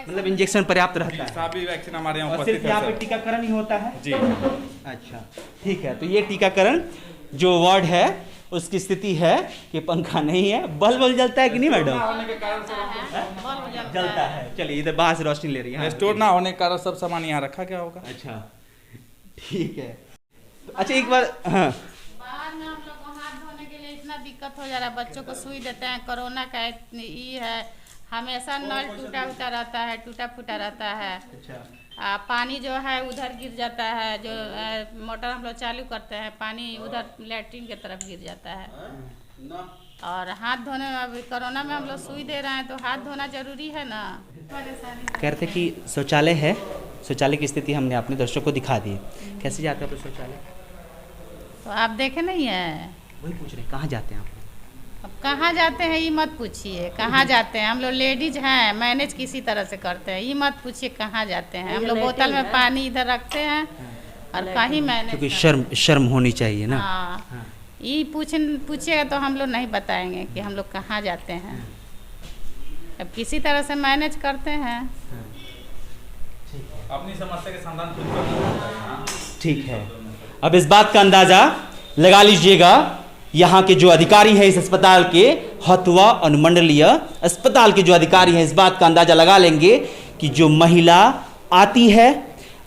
मतलब इंजेक्शन पर्याप्त रहता है, सभी वैक्सीन हमारे यहाँ और सिर्फ यहाँ पे टीकाकरण ही होता है? जी। अच्छा ठीक है, तो ये टीकाकरण जो वार्ड है उसकी स्थिति है कि पंखा नहीं है। बल्ब जलता है कि नहीं मैडम? जलता है। चलिए, इधर बाहर से रोशनी ले रही है। स्टोर ना होने के कारण सब सामान यहाँ रखा गया होगा। अच्छा ठीक है। अच्छा एक बार, हाँ, बाहर में हम लोग को हाथ धोने के लिए इतना दिक्कत हो जा रहा है, बच्चों को सुई देते हैं, कोरोना का ये है, हमेशा नल टूटा फूटा रहता है, टूटा फूटा रहता है। अच्छा। पानी जो है उधर गिर जाता है, जो मोटर हम लोग चालू करते हैं, पानी उधर लैट्रिन की तरफ गिर जाता है। और हाथ धोने में, अभी कोरोना में हम लोग सुई दे रहे हैं, तो हाथ धोना जरूरी है ना। कह रहे थे कि शौचालय है, शौचालय की स्थिति हमने अपने दर्शकों को दिखा दी। कैसे जाते हैं शौचालय? तो आप देखे नहीं है? वही पूछ रहे, कहाँ जाते हैं आप? अब कहाँ जाते हैं ये मत पूछिए, कहाँ जाते हैं, हम लोग लेडीज हैं, मैनेज किसी तरह से करते हैं, ये मत पूछिए कहाँ जाते हैं। हम लोग बोतल में पानी इधर रखते हैं और कहीं मैनेज, क्योंकि शर्म होनी चाहिए ना। हाँ, ये पूछिएगा तो हम लोग नहीं बताएंगे कि हम लोग कहाँ जाते हैं। अब किसी तरह से मैनेज करते हैं। अपनी समस्या के समाधान खुद करना है। ठीक है, अब इस बात का अंदाजा लगा लीजिएगा, यहाँ के जो अधिकारी हैं इस अस्पताल के, हथुआ अनुमंडलीय अस्पताल के जो अधिकारी हैं, इस बात का अंदाजा लगा लेंगे कि जो महिला आती है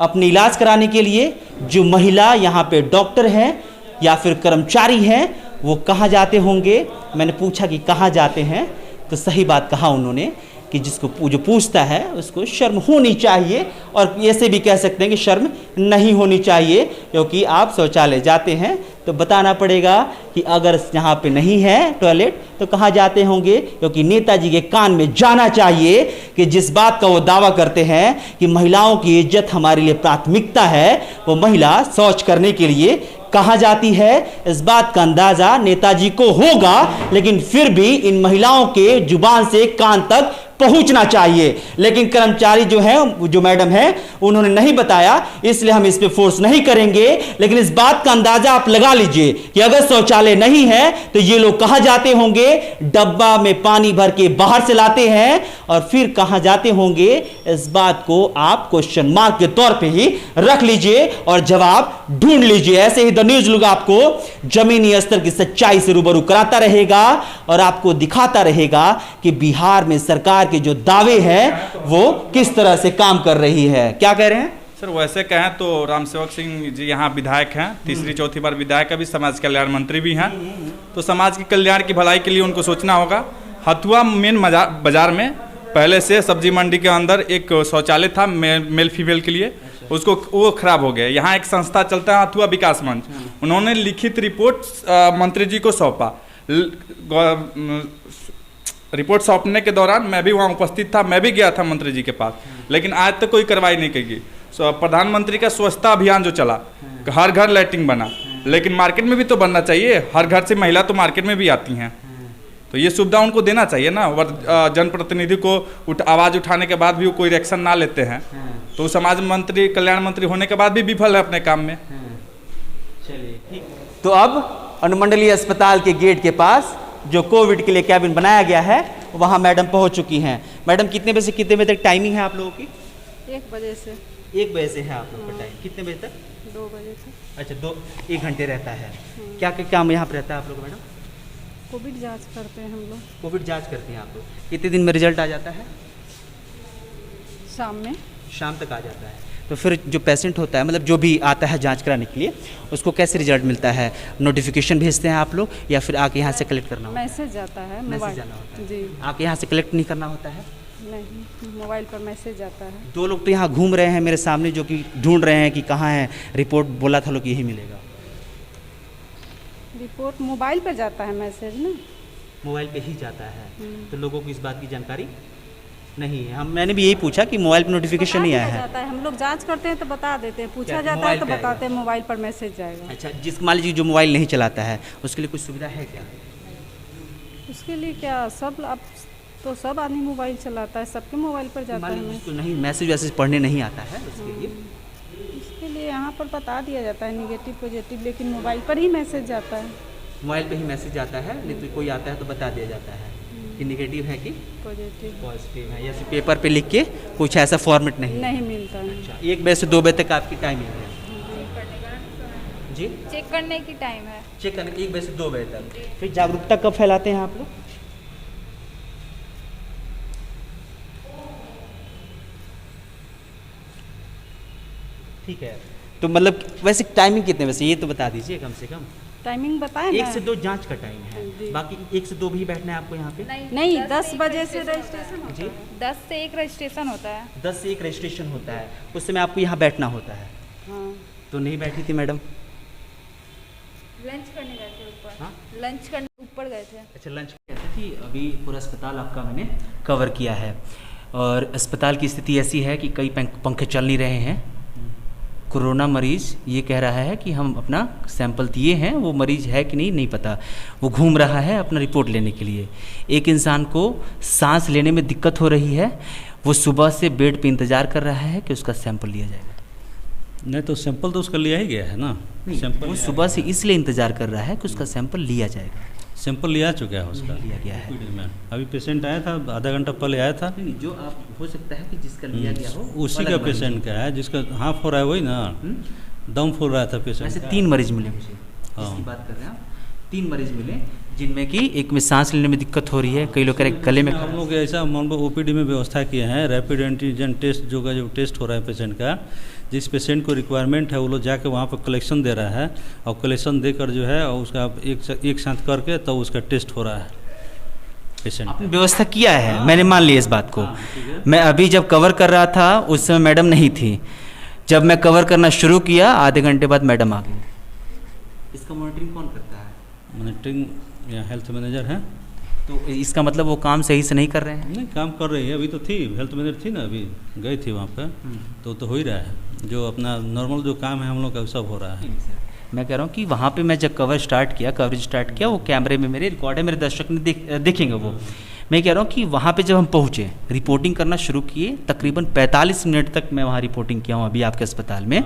अपने इलाज कराने के लिए, जो महिला यहाँ पे डॉक्टर हैं या फिर कर्मचारी हैं, वो कहाँ जाते होंगे। मैंने पूछा कि कहाँ जाते हैं, तो सही बात कहा उन्होंने कि जिसको जो पूछता है उसको शर्म होनी चाहिए, और ऐसे भी कह सकते हैं कि शर्म नहीं होनी चाहिए, क्योंकि आप शौचालय जाते हैं तो बताना पड़ेगा कि अगर यहाँ पे नहीं है टॉयलेट तो कहाँ जाते होंगे, क्योंकि नेताजी के कान में जाना चाहिए कि जिस बात का वो दावा करते हैं कि महिलाओं की इज्जत हमारे लिए प्राथमिकता है, वो महिला शौच करने के लिए कहाँ जाती है। इस बात का अंदाजा नेताजी को होगा, लेकिन फिर भी इन महिलाओं के जुबान से कान तक पहुंचना चाहिए, लेकिन कर्मचारी जो है, जो मैडम है, उन्होंने नहीं बताया, इसलिए हम इस पे फोर्स नहीं करेंगे। लेकिन इस बात का अंदाजा आप लगा लीजिए कि अगर शौचालय नहीं है तो ये लोग कहां जाते होंगे? डब्बा में पानी भर के बाहर से लाते हैं और फिर कहां जाते होंगे? इस बात को आप क्वेश्चन मार्क के तौर पे ही रख लीजिए और जवाब ढूंढ लीजिए। ऐसे ही द न्यूज लोग आपको जमीनी स्तर की सच्चाई से रूबरू कराता रहेगा और आपको दिखाता रहेगा कि बिहार में सरकार के जो दावे हैं वो किस तरह से काम कर रही है। क्या कह रहे हैं सर? वैसे कहें तो रामसेवक सिंह जी यहाँ विधायक हैं, तीसरी चौथी बार विधायक, अभी समाज कल्याण मंत्री भी हैं, तो समाज के कल्याण की भलाई के लिए उनको सोचना होगा। हथुआ मेन बाजार में पहले से सब्जी मंडी के अंदर एक शौचालय था मेल फीमेल के लिए, उसको वो खराब हो गया। यहाँ एक संस्था चलता है हथुआ विकास मंच, उन्होंने लिखित रिपोर्ट मंत्री जी को सौंपा। रिपोर्ट सौंपने के दौरान मैं भी वहाँ उपस्थित था, मैं भी गया था मंत्री जी के पास, लेकिन आज तक कोई कार्रवाई नहीं की गई। प्रधानमंत्री का स्वच्छता अभियान जो चला, हर घर लैट्रिन बना, लेकिन मार्केट में भी तो बनना चाहिए। हर घर से महिला तो मार्केट में भी आती हैं, तो ये सुविधा उनको देना चाहिए ना। जनप्रतिनिधि को आवाज़ उठाने के बाद भी वो कोई रिएक्शन ना लेते हैं, तो समाज मंत्री, कल्याण मंत्री होने के बाद भी विफल है अपने काम में। चलिए ठीक। तो अब अनुमंडलीय अस्पताल के गेट के पास जो कोविड के लिए कैबिन बनाया गया है, वहाँ मैडम पहुँच चुकी हैं। मैडम, कितने बजे से कितने बजे तक टाइमिंग है आप लोगों की? 1 बजे से। 1 बजे से है आप लोग का टाइम। कितने बजे तक? 2 बजे तक। अच्छा, 1 घंटे रहता है। क्या क्या काम यहाँ पर रहता है आप लोग मैडम? कोविड जांच करते हैं हम लोग। कोविड जांच करते हैं आप लोग। कितने दिन में रिजल्ट आ जाता है? शाम में। शाम तक आ जाता है। तो फिर जो पेशेंट होता है, मतलब जो भी आता है जांच कराने के लिए, उसको कैसे रिजल्ट मिलता है? नोटिफिकेशन भेजते हैं आप लोग या फिर आके यहाँ से कलेक्ट करना होता है? मैसेज आता है, मैसेज आना होता है। जी। आके यहाँ से कलेक्ट नहीं करना होता है? नहीं, मोबाइल पर मैसेज आता है। 2 लोग तो यहाँ घूम रहे हैं मेरे सामने, जो कि ढूंढ रहे हैं कि कहाँ है रिपोर्ट। बोला था लोग यही मिलेगा। रिपोर्ट मोबाइल पर जाता है मैसेज ना, मोबाइल पे ही जाता है, तो लोगों को इस बात की जानकारी नहीं है। मैंने भी यही पूछा कि मोबाइल पे नोटिफिकेशन नहीं आया है। हम लोग जांच करते हैं तो बता देते हैं, पूछा जाता है तो बताते हैं मोबाइल पर मैसेज जाएगा। अच्छा, जिस मान लीजिए जो मोबाइल नहीं चलाता है, उसके लिए कुछ सुविधा है क्या? उसके लिए क्या, सब अब तो सब आदमी मोबाइल चलाता है, सबके मोबाइल पर जाता है। उसको नहीं मैसेज वैसेज पढ़ने नहीं आता है, उसके लिए यहाँ पर बता दिया जाता है नेगेटिव पॉजिटिव, लेकिन मोबाइल पर ही मैसेज जाता है। मोबाइल पे ही मैसेज आता है, नहीं तो कोई आता है तो बता दिया जाता है कि नेगेटिव है कि पॉजिटिव है, या फिर पेपर पे लिख के कुछ ऐसा फॉर्मेट नहीं मिलता है। अच्छा, 1 बजे से 2 बजे तक आपकी टाइमिंग है जी? चेक करने की टाइम है। चेक करने 1 बजे से 2 बजे तक। फिर जागरूकता कब फैलाते हैं आप लोग? ठीक है, तो मतलब वैसे टाइमिंग कितने बजे, ये तो बता दीजिए कम से कम। टाइमिंग बताएं 1 से 2 जांच का टाइम है, बाकी 1 से 2 भी बैठना है आपको यहाँ पे? नहीं, 10 बजे से रजिस्ट्रेशन होता है। 10 से 1 रजिस्ट्रेशन होता है। 10 से 1 रजिस्ट्रेशन होता है, उस समय आपको यहाँ बैठना होता है। हाँ। तो नहीं बैठी थी मैडम? लंच करने गए थे ऊपर। हाँ? लंच करने ऊपर गए थे। अच्छा, लंच कहते थी। अभी पूरा अस्पताल आपका मैंने कवर किया है और अस्पताल की स्थिति ऐसी है कि कई पंखे चल नहीं रहे हैं। कोरोना मरीज़ ये कह रहा है कि हम अपना सैंपल दिए हैं, वो मरीज़ है कि नहीं पता, वो घूम रहा है अपना रिपोर्ट लेने के लिए। एक इंसान को सांस लेने में दिक्कत हो रही है, वो सुबह से बेड पे इंतज़ार कर रहा है कि उसका सैंपल लिया जाएगा। नहीं तो सैंपल तो उसका लिया ही गया है ना। सैंपल वो सुबह से इसलिए इंतज़ार कर रहा है कि उसका सैंपल लिया जाएगा। सैंपल लिया चुका है उसका, लिया गया है। अभी पेशेंट आया था, आधा घंटा पहले आया था। नहीं, जो आप हो सकता है कि जिसका लिया गया हो उसी का पेशेंट का है, जिसका हाफ हो रहा है वही ना, दम फूल रहा था पेशेंट। वैसे 3 मरीज मिले मुझे, जिसकी बात कर रहे हैं आप। 3 मरीज मिले, जिनमें कि एक में सांस लेने में दिक्कत हो रही है, कई लोग कह रहे गले में। हम लोग ऐसा OPD में व्यवस्था किए हैं, रैपिड एंटीजन टेस्ट जो टेस्ट हो रहा है पेशेंट का, जिस पेशेंट को रिक्वायरमेंट है वो लोग जाके वहाँ पर कलेक्शन दे रहा है और कलेक्शन देकर जो है और उसका एक साथ करके तब उसका टेस्ट हो रहा है पेशेंट। आपने व्यवस्था किया है, मैंने मान लिया इस बात को। मैं अभी जब कवर कर रहा था उस समय मैडम नहीं थी, जब मैं कवर करना शुरू किया आधे घंटे बाद मैडम आ गई। इसका मॉनिटरिंग कौन करता है? मॉनिटरिंग या हेल्थ मैनेजर है। तो इसका मतलब वो काम सही से नहीं कर रहे हैं? नहीं, काम कर रही है, अभी तो थी हेल्थ मैनेजर थी ना, अभी गई थी वहाँ पर, तो हो ही रहा है। जो अपना नॉर्मल जो काम है हम लोग का सब हो रहा है। मैं कह रहा हूँ कि वहाँ पे मैं जब कवरेज स्टार्ट किया वो कैमरे में मेरे रिकॉर्ड है, मेरे दर्शक ने देखेंगे वो। मैं कह रहा हूँ कि वहाँ पे जब हम पहुँचे, रिपोर्टिंग करना शुरू किए, तकरीबन 45 मिनट तक मैं वहाँ रिपोर्टिंग किया हूँ अभी आपके अस्पताल में,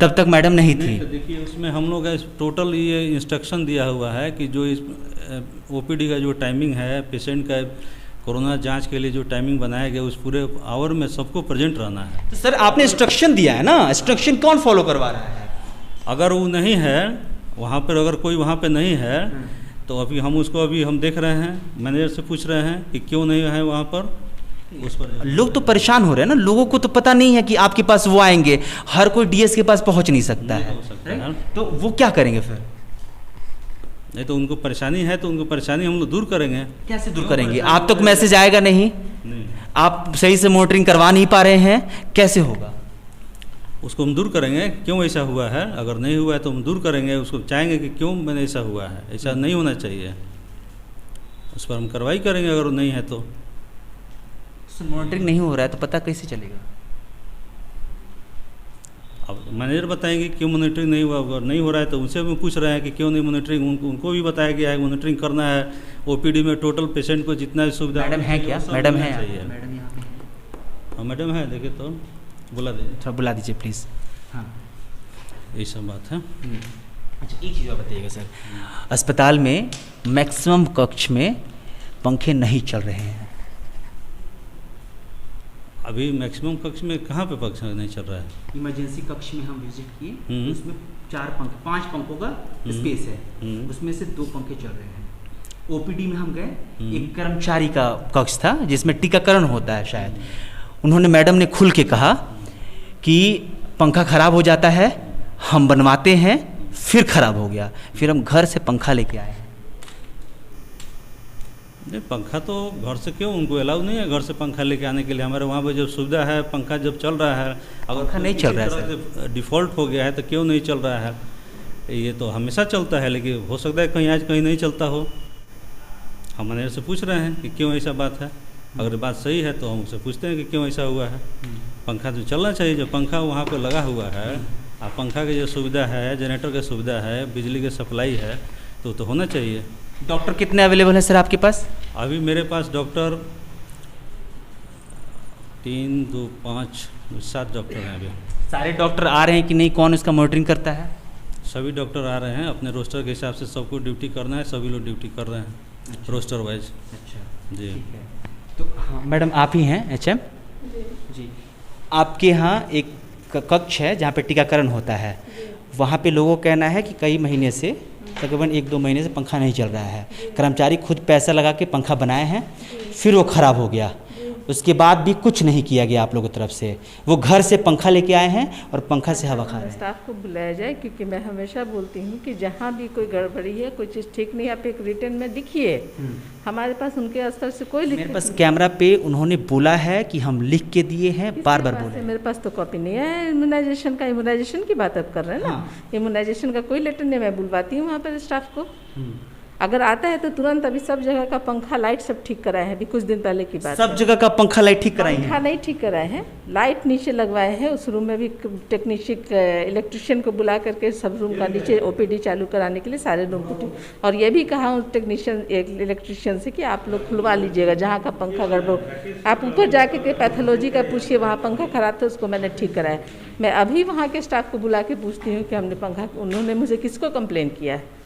तब तक मैडम नहीं थी। तो देखिए उसमें हम लोग टोटल ये इंस्ट्रक्शन दिया हुआ है कि जो इस ओपीडी का जो टाइमिंग है, पेशेंट का कोरोना जांच के लिए जो टाइमिंग बनाया गया, उस पूरे आवर में सबको प्रेजेंट रहना है। तो सर आपने इंस्ट्रक्शन दिया है ना, इंस्ट्रक्शन कौन फॉलो करवा रहा है? अगर वो नहीं है वहाँ पर, अगर कोई वहाँ पे नहीं है तो अभी हम उसको हम देख रहे हैं, मैनेजर से पूछ रहे हैं कि क्यों नहीं है वहाँ पर। उस पर लोग तो परेशान हो रहे हैं ना, लोगों को तो पता नहीं है कि आपके पास वो आएंगे, हर कोई डीएस के पास पहुँच नहीं सकता है, तो वो क्या करेंगे फिर? नहीं तो उनको परेशानी है तो उनको परेशानी हम लोग दूर करेंगे। कैसे दूर करेंगे? आप तक मैसेज आएगा नहीं, आप सही से मॉनिटरिंग करवा नहीं पा रहे हैं, कैसे होगा? उसको हम दूर करेंगे, क्यों ऐसा हुआ है, अगर नहीं हुआ है तो हम दूर करेंगे, उसको चाहेंगे कि क्यों मैंने ऐसा हुआ है, ऐसा नहीं होना चाहिए, उस पर हम कार्रवाई करेंगे अगर नहीं है तो। मॉनिटरिंग नहीं हो रहा है तो पता कैसे चलेगा? अब मैनेजर बताएंगे क्यों मॉनिटरिंग नहीं हुआ, अगर नहीं हो रहा है तो उनसे भी पूछ रहे हैं कि क्यों नहीं मॉनिटरिंग, उनको भी बताया गया है मॉनिटरिंग करना है। ओपीडी में टोटल पेशेंट को जितना सुविधा। मैडम है क्या? मैडम है? मैडम यहाँ पे? हाँ मैडम है, देखिए तो बुला दीजिए। अच्छा बुला दीजिए प्लीज़। हाँ यही सब बात है। अच्छा एक चीज़ और बताइएगा सर, अस्पताल में मैक्सिमम कक्ष में पंखे नहीं चल रहे हैं। अभी मैक्सिमम कक्ष में कहाँ पे पंखा नहीं चल रहा है? इमरजेंसी कक्ष में हम विजिट किए, उसमें 5 पंखों का स्पेस है, उसमें से 2 पंखे चल रहे हैं। ओपीडी में हम गए, एक कर्मचारी का कक्ष था जिसमें टीकाकरण होता है शायद, उन्होंने मैडम ने खुल के कहा कि पंखा ख़राब हो जाता है, हम बनवाते हैं, फिर ख़राब हो गया, फिर हम घर से पंखा लेके आए। नहीं पंखा तो घर से क्यों, उनको अलाउ नहीं है घर से पंखा लेके आने के लिए। हमारे वहाँ पर जब सुविधा है, पंखा जब चल रहा है, अगर पंखा नहीं चल रहा है सर, डिफ़ॉल्ट हो गया है तो क्यों नहीं चल रहा है? ये तो हमेशा चलता है, लेकिन हो सकता है कहीं आज कहीं नहीं चलता हो। हम मैनेजर से पूछ रहे हैं कि क्यों ऐसा बात है, अगर बात सही है तो हम उससे पूछते हैं कि क्यों ऐसा हुआ है। पंखा तो चलना चाहिए, जो पंखा वहाँ पे लगा हुआ है, और पंखा की जो सुविधा है, जनरेटर की सुविधा है, बिजली की सप्लाई है, तो होना चाहिए। डॉक्टर कितने अवेलेबल हैं सर आपके पास? अभी मेरे पास डॉक्टर 3, 2, 5, 7 डॉक्टर हैं अभी। सारे डॉक्टर आ रहे हैं कि नहीं? कौन उसका मॉनिटरिंग करता है? सभी डॉक्टर आ रहे हैं, अपने रोस्टर के हिसाब से सबको ड्यूटी करना है, सभी लोग ड्यूटी कर रहे हैं। अच्छा। Roster wise. अच्छा जी। तो हाँ मैडम आप ही हैं एचएम? जी। आपके यहाँ एक कक्ष है जहाँ पे टीकाकरण होता है, वहाँ पे लोगों का कहना है कि कई महीने से, तकरीबन 1-2 महीने से पंखा नहीं चल रहा है। कर्मचारी खुद पैसा लगा के पंखा बनाए हैं, फिर वो ख़राब हो गया, उसके बाद भी कुछ नहीं किया गया आप लोगों की तरफ से। वो घर से पंखा लेके आए हैं और पंखा से हवा खा रहे हैं। स्टाफ को बुलाया जाए, क्योंकि मैं हमेशा बोलती हूँ कि जहाँ भी कोई गड़बड़ी है, कोई चीज़ ठीक नहीं, आप एक रिटर्न में दिखिए। हमारे पास उनके स्तर से कोई मेरे पास कैमरा पे उन्होंने बोला है कि हम लिख के दिए हैं, बार बार बोले। मेरे पास तो कॉपी नहीं है इम्यूनाइजेशन का। इम्यूनाइजेशन की बात आप कर रहे हैं ना? इम्यूनाइजेशन का कोई लेटर नहीं, मैं बुलवाती हूँ वहाँ पर स्टाफ को। अगर आता है तो तुरंत, अभी सब जगह का पंखा लाइट सब ठीक कराए हैं, अभी कुछ दिन पहले की बात। सब जगह का पंखा लाइट ठीक कराए हैं? पंखा नहीं ठीक कराए हैं, लाइट नीचे लगवाए हैं। उस रूम में भी टेक्नीशियन इलेक्ट्रिशियन को बुला करके सब रूम का नीचे ओपीडी चालू कराने के लिए सारे रूम को ठीक। और ये भी कहा उस टेक्नीशियन इलेक्ट्रिशियन से कि आप लोग खुलवा लीजिएगा जहाँ का पंखा गड़बड़। आप ऊपर जाके के पैथोलॉजी का पूछिए, वहाँ पंखा खराब था, उसको मैंने ठीक कराया। मैं अभी वहाँ के स्टाफ को बुला के पूछती हूँ कि हमने पंखा, उन्होंने मुझे किसको कंप्लेन किया है,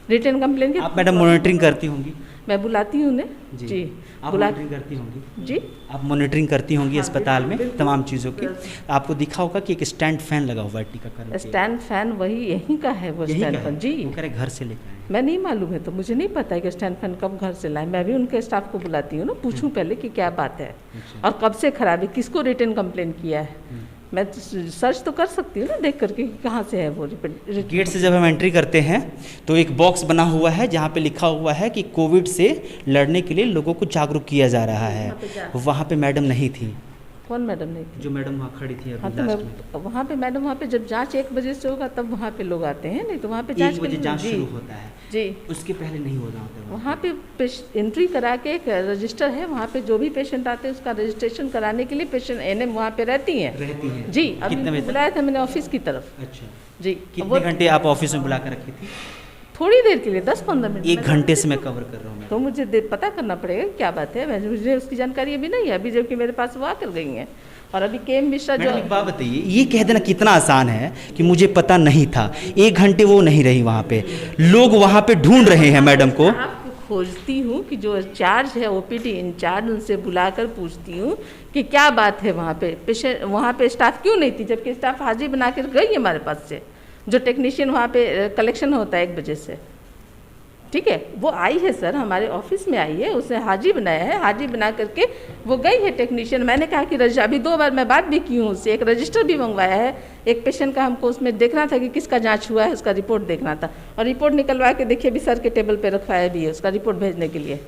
रिटर्न कंप्लेन की। आप मैडम मॉनिटरिंग करती होंगी? मैं बुलाती हूँ उन्हें। जी आप मॉनिटरिंग करती होंगी? जी आप मॉनिटरिंग करती होंगी अस्पताल में तमाम चीज़ों की। आपको दिखा होगा कि एक स्टैंड फैन लगा हुआ है टीकाकरण। स्टैंड फैन वही यहीं का है, वो स्टैंड फैन। जी वो कह रहे घर से लेकर आए। मैं नहीं मालूम है, तो मुझे नहीं पता है कि स्टैंड फैन कब घर से लाए। मैं भी उनके स्टाफ को बुलाती हूँ ना, पूछूं पहले कि क्या बात है और कब से खराब है, किसको रिटर्न कंप्लेन किया है। मैं सर्च तो कर सकती हूँ ना देख करके कि कहाँ से है वो। गेट से जब हम एंट्री करते हैं तो एक बॉक्स बना हुआ है जहाँ पे लिखा हुआ है कि कोविड से लड़ने के लिए लोगों को जागरूक किया जा रहा है। वहाँ पे मैडम नहीं थी। कौन मैडम नहीं थी? जो मैडम वहाँ खड़ी थी। हाँ तो मैं वहाँ पे मैडम, वहाँ पे जब जांच 1 बजे से होगा तब वहाँ पे लोग आते हैं, नहीं तो वहाँ पे जांच 1 बजे जांच शुरू होता है। जी उसके पहले नहीं होता होता। वहाँ पे एंट्री करा के एक रजिस्टर है, वहाँ पे जो भी पेशेंट आते हैं उसका रजिस्ट्रेशन कराने के लिए पेशेंट एनएम वहाँ पे रहती हैं। जी अभी बुलाया था मैंने ऑफिस की तरफ। अच्छा जी। कितने घंटे आप ऑफिस में बुला कर रखी थी? थोड़ी देर के लिए, 10-15 मिनट। 1 घंटे से मैं कवर कर रहा हूँ। तो मुझे पता करना पड़ेगा क्या बात है। मुझे उसकी जानकारी अभी नहीं है, अभी जबकि मेरे पास वो आकर गई हैं। और अभी के मिश्रा जो एक बात बताइए, ये कह देना कितना आसान है कि मुझे पता नहीं था। 1 घंटे वो नहीं रही वहाँ पे, लोग वहाँ पे ढूंढ रहे हैं मैडम को। आपको खोजती हूँ कि जो इंचार्ज है ओपीडी इंचार्ज, उनसे बुलाकर पूछती हूँ कि क्या बात है वहाँ पे, पेशेंट वहाँ पे स्टाफ क्यों नहीं थी, जबकि स्टाफ हाजिर बना कर गई है हमारे पास से। जो टेक्नीशियन वहाँ पे कलेक्शन होता है 1 बजे से, ठीक है, वो आई है सर, हमारे ऑफिस में आई है, उसने हाजिर बनाया है, हाजिर बना करके वो गई है टेक्नीशियन। मैंने कहा कि अभी 2 बार मैं बात भी की हूँ उससे, एक रजिस्टर भी मंगवाया है, एक पेशेंट का हमको उसमें देखना था कि किसका जांच हुआ है, उसका रिपोर्ट देखना था, और रिपोर्ट निकलवा के देखिए भी सर के टेबल पे रखवाया भी है उसका रिपोर्ट भेजने के लिए।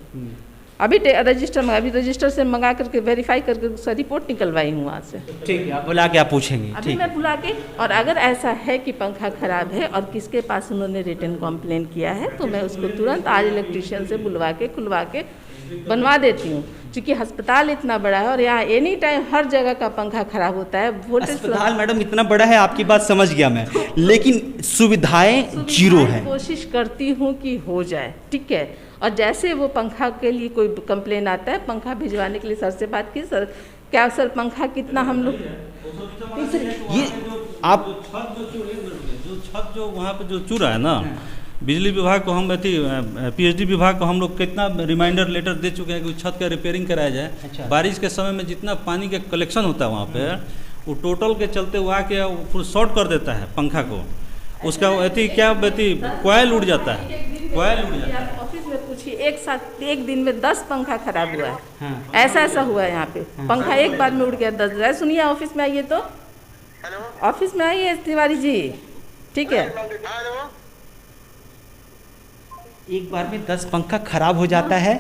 अभी रजिस्टर से मंगा करके वेरीफाई करके उसका रिपोर्ट निकलवाई हूँ वहाँ से। ठीक है, आप बुला के आप पूछेंगे। अभी मैं बुला के, और अगर ऐसा है कि पंखा खराब है और किसके पास उन्होंने रिटर्न कॉम्प्लेन किया है तो मैं उसको तुरंत आज इलेक्ट्रीशियन से बुलवा के खुलवा के बनवा देती हूँ। क्योंकि अस्पताल इतना बड़ा है और यहाँ एनी टाइम हर जगह का पंखा खराब होता है। वोल्टेज अस्पताल मैडम इतना बड़ा है, आपकी बात समझ गया मैं, लेकिन सुविधाएं जीरो है। कोशिश करती हूँ कि हो जाए, ठीक है। और जैसे वो पंखा के लिए कोई कंप्लेन आता है, पंखा भिजवाने के लिए सर से बात की, सर क्या सर पंखा कितना हम लोग ये आप जो छत जो वहाँ पे जो चूरा है ना, बिजली विभाग को हम पीएचडी विभाग को हम लोग कितना रिमाइंडर लेटर दे चुके हैं कि छत का रिपेयरिंग कराया जाए। अच्छा। बारिश के समय में जितना पानी का कलेक्शन होता है वहाँ पे, वो टोटल के चलते हुआ के फुल शॉर्ट कर देता है पंखा को, उसका कोयल उड़ जाता है, कोयल उड़ जाता है। ऑफिस में पूछिए, एक दिन में 10 पंखा खराब हुआ है। हाँ। ऐसा हुआ है यहाँ पे। हाँ। पंखा एक बार में उड़ गया 10। सुनिए, ऑफिस में आइए तो, ऑफिस में आइए तिवारी जी, ठीक है। एक बार में 10 पंखा खराब हो जाता है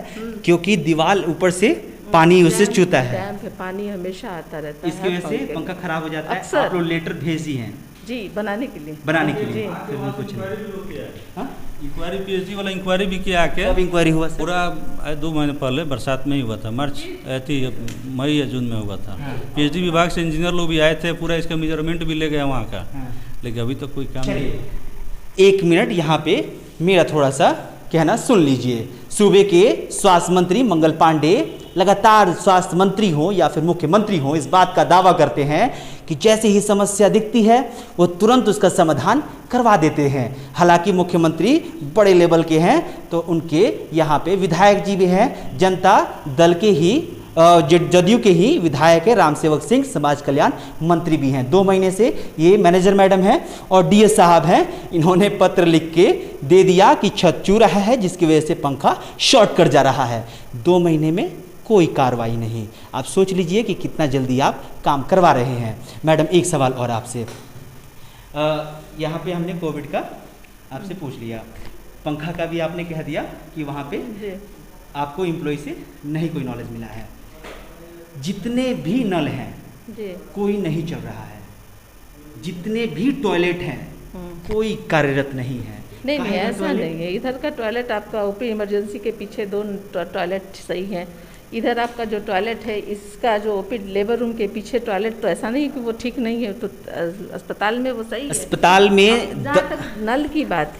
क्योंकि दीवार ऊपर से पानी उससे चूता है, डैम पे पानी हमेशा आता रहता है, इसकी वजह से पंखा खराब हो जाता है। आप लोग लेटर भेजी हैं जी बनाने के लिए, फिर भी कुछ नहीं। इंक्वायरी पीएचडी वाला इंक्वायरी भी किया आके। कब इंक्वायरी हुआ? पूरा 2 महीने पहले बरसात में ही हुआ था, मार्च मई या जून में हुआ था। पीएचडी विभाग से इंजीनियर लोग भी आए थे, पूरा इसका मेजरमेंट भी ले गए वहाँ का, लेकिन अभी तक कोई काम नहीं। 1 मिनट यहाँ पे मेरा थोड़ा सा कहना सुन लीजिए। सूबे के स्वास्थ्य मंत्री मंगल पांडे लगातार स्वास्थ्य मंत्री हो या फिर मुख्यमंत्री हो, इस बात का दावा करते हैं कि जैसे ही समस्या दिखती है वो तुरंत उसका समाधान करवा देते हैं। हालांकि मुख्यमंत्री बड़े लेवल के हैं तो उनके यहाँ पे विधायक जी भी हैं, जनता दल के ही जदयू के ही विधायक है, राम सेवक सिंह समाज कल्याण मंत्री भी हैं। 2 महीने से ये मैनेजर मैडम हैं और डीएस साहब हैं, इन्होंने पत्र लिख के दे दिया कि छत चू रहा है जिसकी वजह से पंखा शॉर्ट कर जा रहा है। 2 महीने में कोई कार्रवाई नहीं। आप सोच लीजिए कि कितना जल्दी आप काम करवा रहे हैं। मैडम एक सवाल और आपसे, यहाँ पे हमने कोविड का आपसे पूछ लिया, पंखा का भी आपने कह दिया कि वहाँ पे आपको एम्प्लॉय से नहीं कोई नॉलेज मिला है। जितने भी नल हैं कोई नहीं चल रहा है, जितने भी टॉयलेट हैं कोई कार्यरत नहीं है। नहीं ऐसा नहीं है। इधर का टॉयलेट आपका ओपी इमरजेंसी के पीछे 2 टॉयलेट सही है। इधर आपका जो टॉयलेट है, इसका जो ओपी लेबर रूम के पीछे टॉयलेट, तो ऐसा नहीं कि वो ठीक नहीं है, तो अस्पताल में वो सही है। अस्पताल में जहाँ तक नल की बात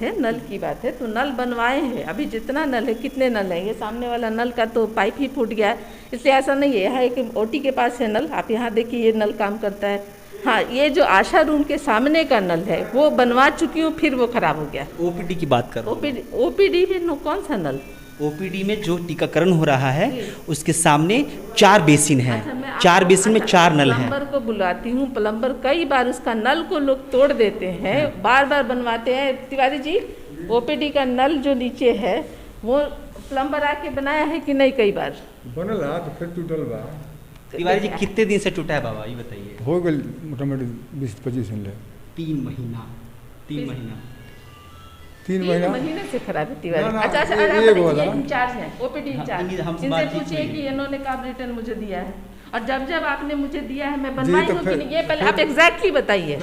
है तो नल बनवाए हैं। अभी जितना नल है, कितने नल है, ये सामने वाला नल का तो पाइप ही फूट गया है, इसलिए ऐसा नहीं है। यहाँ एक ओटी के पास है नल, आप यहाँ देखिए ये नल काम करता है। हाँ, ये जो आशा रूम के सामने का नल है वो बनवा चुकी हूँ, फिर वो खराब हो गया। ओपीडी की बात करो। ओपीडी में कौन सा नल? ओपीडी में जो टीकाकरण हो रहा है उसके सामने 4 बेसिन हैं। अच्छा, 4 बेसिन में 4 नल हैं। प्लम्बर को बुलाती हूँ, प्लम्बर कई बार उसका नल को लोग तोड़ देते हैं, बार बार बनवाते हैं। तिवारी जी, ओपीडी का नल जो नीचे है वो प्लम्बर आके बनाया है कि नहीं? कई बार बनल है तो फिर टूटल बा। तिवारी जी कितने दिन से टूटा है बाबा, ये बताइए? हो गए मोटामोटी 20-25 दिन ले। 3 महीना 3 महीने से खराब है तिवारी। अच्छा, इंचार्ज है ओपीडी इंचार्ज, इनसे पूछिए कि इन्होंने कब रिटर्न मुझे दिया है, और जब आपने मुझे दिया है मैं बनवाई हूँ कि नहीं, ये पहले आप एग्जैक्टली बताइए।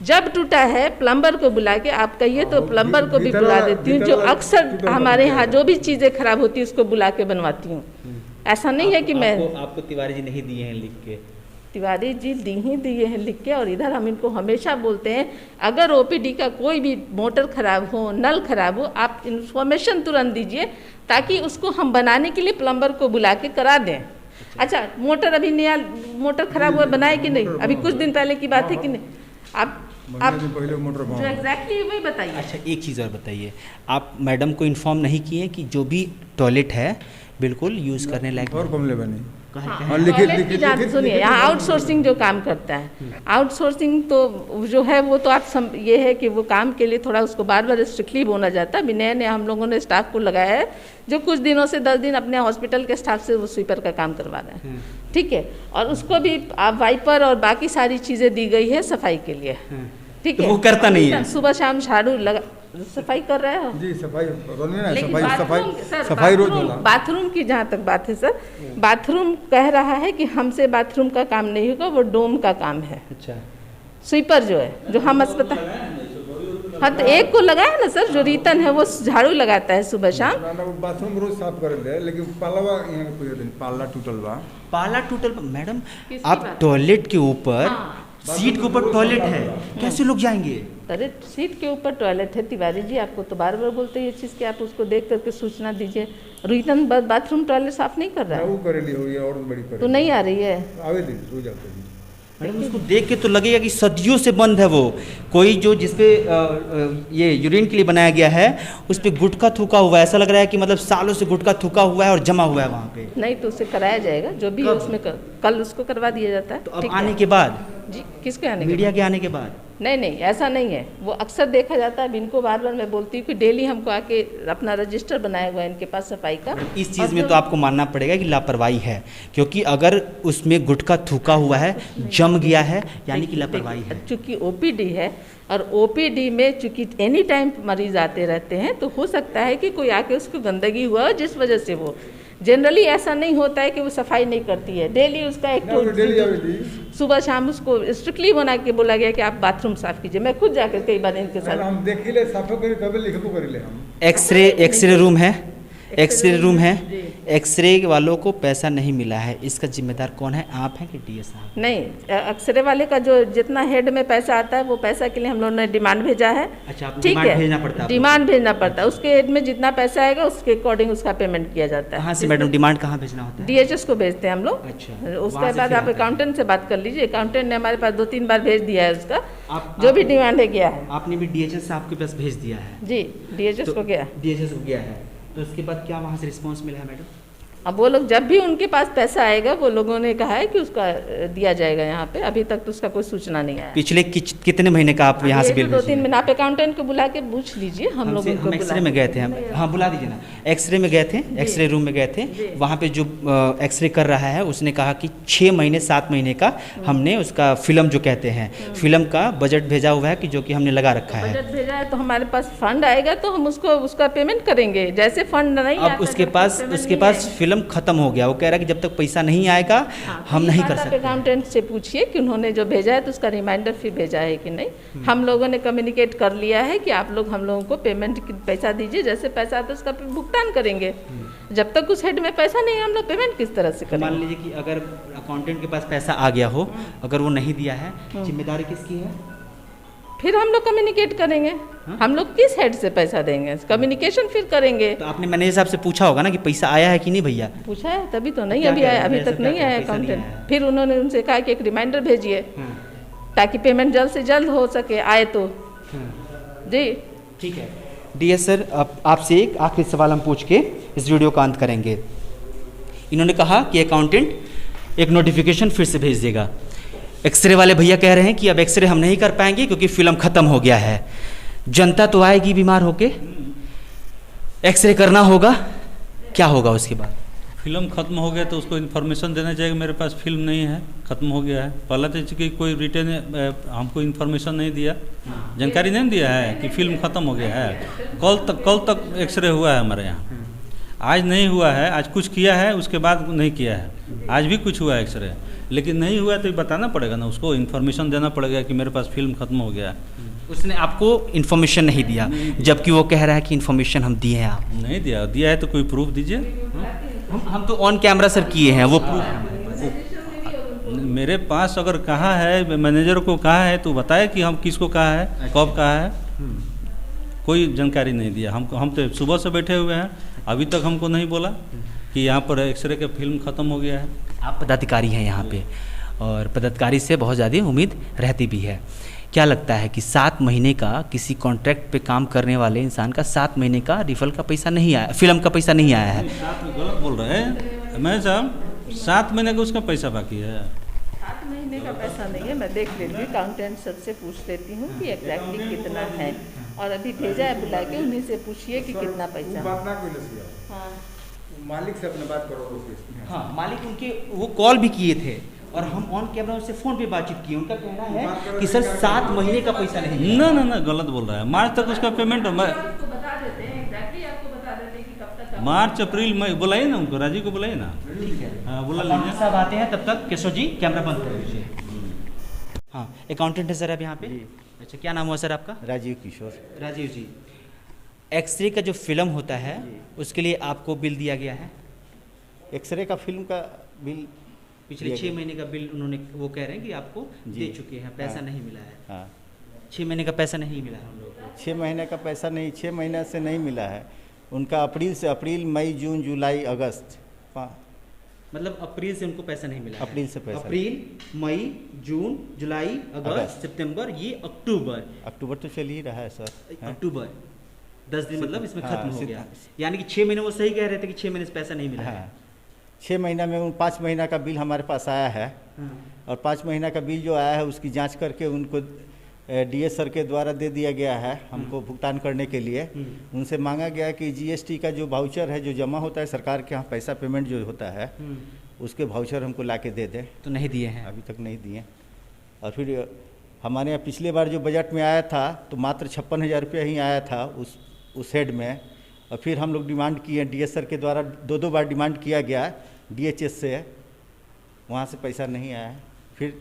जब टूटा है प्लम्बर को बुला के आप कहिए तो प्लम्बर को भी बुला देती हूँ। जो अक्सर हमारे यहाँ जो भी चीज़ें खराब होती है उसको बुला के बनवाती हूँ। ऐसा नहीं है कि मैं आपको तिवारी जी नहीं दिए हैं लिख के? तिवारी जी दिए हैं लिख के, और इधर हम इनको हमेशा बोलते हैं अगर ओपीडी का कोई भी मोटर खराब हो, नल खराब हो, आप इन्फॉर्मेशन तुरंत दीजिए ताकि उसको हम बनाने के लिए प्लम्बर को बुला के करा दें। अच्छा, मोटर अभी नया मोटर खराब हुआ, बनाए कि नहीं? अभी कुछ दिन पहले की बात है कि नहीं? आप पहले मोटर जो एग्जैक्टली वही बताइए। अच्छा, एक चीज़ और बताइए, आप मैडम को इन्फॉर्म नहीं किए कि जो भी टॉयलेट है बिल्कुल यूज़ करने लायक और कमले बने? टॉयलेट की जांच सुनिए, यहाँ आउटसोर्सिंग जो काम करता है, आउटसोर्सिंग तो जो है वो तो आप ये है कि वो काम के लिए थोड़ा उसको बार बार स्ट्रिक्टली बोला जाता है। अभी नए हम लोगों ने स्टाफ को लगाया है जो कुछ दिनों से 10 दिन अपने हॉस्पिटल के स्टाफ से वो स्वीपर का काम करवा रहे हैं, ठीक है। और उसको भी आप वाइपर और बाकी सारी चीज़ें दी गई है सफाई के लिए, ठीक है। वो करता नहीं है, सुबह शाम झाड़ू लगा सफाई कर रहे हो जी, सफाई रोज होला। बाथरूम की जहाँ तक बात है सर, बाथरूम कह रहा है कि हमसे बाथरूम का काम नहीं होगा, वो डोम का काम है। अच्छा, स्वीपर जो है जो हम अस्पताल, हाँ तो एक को लगाया ना सर, जो रीतन है वो झाड़ू लगाता है सुबह शाम। बाथरूम रोज साफ कर दे, लेकिन पाला टूटल बा। पाला टूटल मैडम, आप टॉयलेट के ऊपर सीट के ऊपर टॉयलेट है, कैसे लोग जाएंगे? अरे सीट के ऊपर टॉयलेट है तिवारी जी, आपको तो बार बार बोलते हैं ये चीज़ कि आप उसको देख करके सूचना दीजिए। रीतन बाथरूम टॉयलेट साफ नहीं कर रहा है, वो करेली हो या और बड़ी करेली तो नहीं आ रही है, आवेली रोज आते हैं। मैडम उसको देख के तो लगेगा कि सदियों से बंद है वो, कोई जो जिसपे ये यूरिन के लिए बनाया गया है उस पर गुटखा थूका हुआ है, ऐसा लग रहा है कि मतलब सालों से गुटखा थूका हुआ है और जमा हुआ है वहाँ पे। नहीं तो उसे कराया जाएगा, जो भी उसमें कल उसको करवा दिया जाता है। तो अब आने के बाद जी, किसके आने मीडिया के आने के बाद? नहीं, ऐसा नहीं है, वो अक्सर देखा जाता है। इनको बार बार मैं बोलती हूँ कि डेली हमको आके अपना रजिस्टर बनाया हुआ है इनके पास सफाई का। इस चीज़ में तो आपको मानना पड़ेगा कि लापरवाही है, क्योंकि अगर उसमें गुटखा थूका हुआ है, जम गया है, यानी कि लापरवाही है। चूँकि ओपीडी है और ओपीडी में चूँकि एनी टाइम मरीज आते रहते हैं, तो हो सकता है कि कोई आके उसको गंदगी हुआ हो जिस वजह से वो, जनरली ऐसा नहीं होता है कि वो सफाई नहीं करती है। डेली उसका एक सुबह शाम उसको स्ट्रिक्टली बना के बोला गया कि आप बाथरूम साफ कीजिए। मैं खुद जाकर कई बार इनके साथ हम देखिले साफ करी कबे लिखबो करिले हम। एक्सरे रूम है, एक्सरे रूम है, एक्सरे वालों को पैसा नहीं मिला है, इसका जिम्मेदार कौन है, आप हैं कि डीएस साहब? नहीं, एक्सरे वाले का जो जितना हेड में पैसा आता है वो पैसा के लिए हम लोगों ने डिमांड भेजा है। अच्छा, ठीक है, भेजना पड़ता है, डिमांड भेजना पड़ता है, उसके हेड में जितना पैसा आएगा उसके अकॉर्डिंग उसका पेमेंट किया जाता है। कहाँ से मैडम डिमांड कहाँ भेजना होता है? डीएचएस को भेजते हैं हम लोग। अच्छा, उसके बाद आप अकाउंटेंट से बात कर लीजिए, अकाउंटेंट ने हमारे पास 2-3 बार भेज दिया है उसका, जो भी डिमांड है गया है। आपने भी डीएचएस साहब के पास भेज दिया है? जी, डीएचएस को गया, डीएचएस को गया है, तो उसके बाद क्या वहाँ से रिस्पांस मिला है मैडम? अब वो लोग जब भी उनके पास पैसा आएगा वो लोगों ने कहा है कि उसका दिया जाएगा यहाँ पे, अभी तक तो उसका कोई सूचना नहीं आया। पिछले कितने महीने का आप यहाँ से बिल? 2-3 महीने। आप अकाउंटेंट को बुला के पूछ लीजिए, हम लोग उनको एक्सरे में गए थे हम, हाँ बुला दीजिए ना। एक्सरे में गए थे, एक्सरे रूम में गए थे, वहाँ पे जो एक्सरे कर रहा है उसने कहा कि 6 महीने 7 महीने का हमने उसका फिल्म जो कहते हैं फिल्म का बजट भेजा हुआ है कि जो कि हमने लगा रखा है। बजट भेजा है तो हमारे पास फंड आएगा तो हम उसका पेमेंट करेंगे, जैसे फंड नहीं अब उसके पास फिल्म खत्म हो गया, वो कह रहा है कि जब तक पैसा नहीं आएगा हम नहीं कर सकते। अकाउंटेंट से पूछिए कि उन्होंने जो भेजा है तो उसका रिमाइंडर फिर भेजा है कि नहीं। हम लोगों ने कम्युनिकेट कर लिया है कि आप लोग हम लोगों को पेमेंट पैसा दीजिए, जैसे पैसा आता है उसका भुगतान करेंगे। जब तक उस हेड में पैसा नहीं है हम लोग पेमेंट किस तरह से करेंगे? मान लीजिए कि अगर अकाउंटेंट के पास पैसा आ गया हो, अगर वो नहीं दिया है, जिम्मेदारी किसकी है? फिर हम लोग कम्युनिकेट करेंगे, हम लोग किस हेड से पैसा देंगे, कम्युनिकेशन फिर करेंगे। तो आपने मैनेजर साहब से पूछा होगा ना कि पैसा आया है कि नहीं भैया? पूछा है, तभी तो नहीं अभी आया, अभी तक नहीं आया अकाउंटेंट। फिर उन्होंने उनसे कहा कि एक रिमाइंडर भेजिए ताकि पेमेंट जल्द से जल्द हो सके, आए तो। जी ठीक है डीएस सर, आपसे एक आखिरी सवाल हम पूछ के इस वीडियो का अंत करेंगे। इन्होंने कहा कि अकाउंटेंट एक नोटिफिकेशन फिर से भेज देगा। एक्सरे वाले भैया कह रहे हैं कि अब एक्सरे हम नहीं कर पाएंगे क्योंकि फिल्म खत्म हो गया है। जनता तो आएगी बीमार होके, एक्सरे करना होगा, क्या होगा उसके बाद? फिल्म खत्म हो गया तो उसको इन्फॉर्मेशन देना चाहिए, मेरे पास फिल्म नहीं है, खत्म हो गया है। पहला तो चूँकि कोई रिटर्न हमको इन्फॉर्मेशन नहीं दिया, जानकारी नहीं दिया है कि फिल्म खत्म हो गया है। कल तक एक्सरे हुआ है हमारे यहाँ, आज नहीं हुआ है, आज कुछ किया है उसके बाद नहीं किया है, आज भी कुछ हुआ है एक्सरे, लेकिन नहीं हुआ तो बताना पड़ेगा ना, उसको इन्फॉर्मेशन देना पड़ेगा कि मेरे पास फिल्म खत्म हो गया है। उसने आपको इन्फॉर्मेशन नहीं दिया, जबकि वो कह रहा है कि इन्फॉर्मेशन हम दिए हैं। आप नहीं दिया है तो कोई प्रूफ दीजिए। हम तो ऑन कैमरा सर किए हैं, वो प्रूफ मेरे पास अगर कहा है, मैनेजर को कहा है तो बताए कि हम किसको कहा है, कब कहा है, कोई जानकारी नहीं दिया हमको। हम तो सुबह से बैठे हुए हैं, अभी तक हमको नहीं बोला कि यहाँ पर एक्सरे का फिल्म ख़त्म हो गया है। आप पदाधिकारी हैं यहाँ पे, और पदाधिकारी से बहुत ज़्यादा उम्मीद रहती भी है। क्या लगता है कि 7 महीने का किसी कॉन्ट्रैक्ट पे काम करने वाले इंसान का 7 महीने का रिफल का पैसा नहीं आया, फिल्म का पैसा नहीं आया है? गलत बोल रहे हैं मैं साहब, 7 महीने का उसका पैसा बाकी है। 7 महीने का पैसा नहीं है, मैं देख लेती हूँ, अकाउंटेंट सर से पूछ लेती हूँ कि एग्जैक्टली कितना है, और अभी भेजा है बुला के, उन्हीं से पूछिए कि कितना पैसा। हाँ, मालिक से अपने बात करो। हाँ, मालिक उनके वो कॉल भी किए थे और हम ऑन कैमरा उनसे फ़ोन पे बातचीत किए। उनका कहना है कि सर 7 महीने का पैसा नहीं। ना ना ना, गलत बोल रहा है। मार्च तक उसका पेमेंट मार्च अप्रैल मई, बुलाइए ना उनको, राजीव को बुलाइए ना। ठीक है, हाँ बुला लीजिए। सब आते हैं, तब तक केशव जी कैमरा बंद कर दीजिए। हाँ, अकाउंटेंट है सर अब यहाँ पे। अच्छा, क्या नाम हुआ सर आपका? राजीव किशोर। राजीव जी, एक्सरे का जो फिल्म होता है उसके लिए आपको बिल दिया गया है? एक्सरे का फिल्म का बिल पिछले 6 महीने का बिल उन्होंने, वो कह रहे हैं कि आपको दे चुके हैं, पैसा नहीं मिला है। हाँ, 6 महीने का पैसा नहीं मिला है हम लोग को। 6 महीने का पैसा नहीं, 6 महीने से नहीं मिला है उनका। अप्रैल से, अप्रैल मई जून जुलाई अगस्त, मतलब अप्रैल से उनको पैसा नहीं मिला। अप्रैल से पैसा, अप्रैल मई जून जुलाई अगस्त सितंबर, ये अक्टूबर तो चल ही रहा है सर। अक्टूबर 10 दिन मतलब इसमें खत्म हो गया। यानी कि 6 महीने वो सही कह रहे थे कि 6 महीने से पैसा नहीं मिला है। 6 महीना में उन 5 महीना का बिल हमारे पास आया है, और 5 महीना का बिल जो आया है उसकी जांच करके उनको डीएस सर के द्वारा दे दिया गया है हमको भुगतान करने के लिए। उनसे मांगा गया कि जीएसटी का जो वाउचर है, जो जमा होता है सरकार के यहाँ, पैसा पेमेंट जो होता है, उसके वाउचर हमको ला के दे दें। तो नहीं दिए हैं अभी तक, नहीं दिए। और फिर हमारे यहाँ पिछले बार जो बजट में आया था तो मात्र 56,000 रुपया ही आया था उस हेड में। और फिर हम लोग डिमांड किए, डीएस सर के द्वारा 2 बार डिमांड किया गया डीएचएस से, वहाँ से पैसा नहीं आया। फिर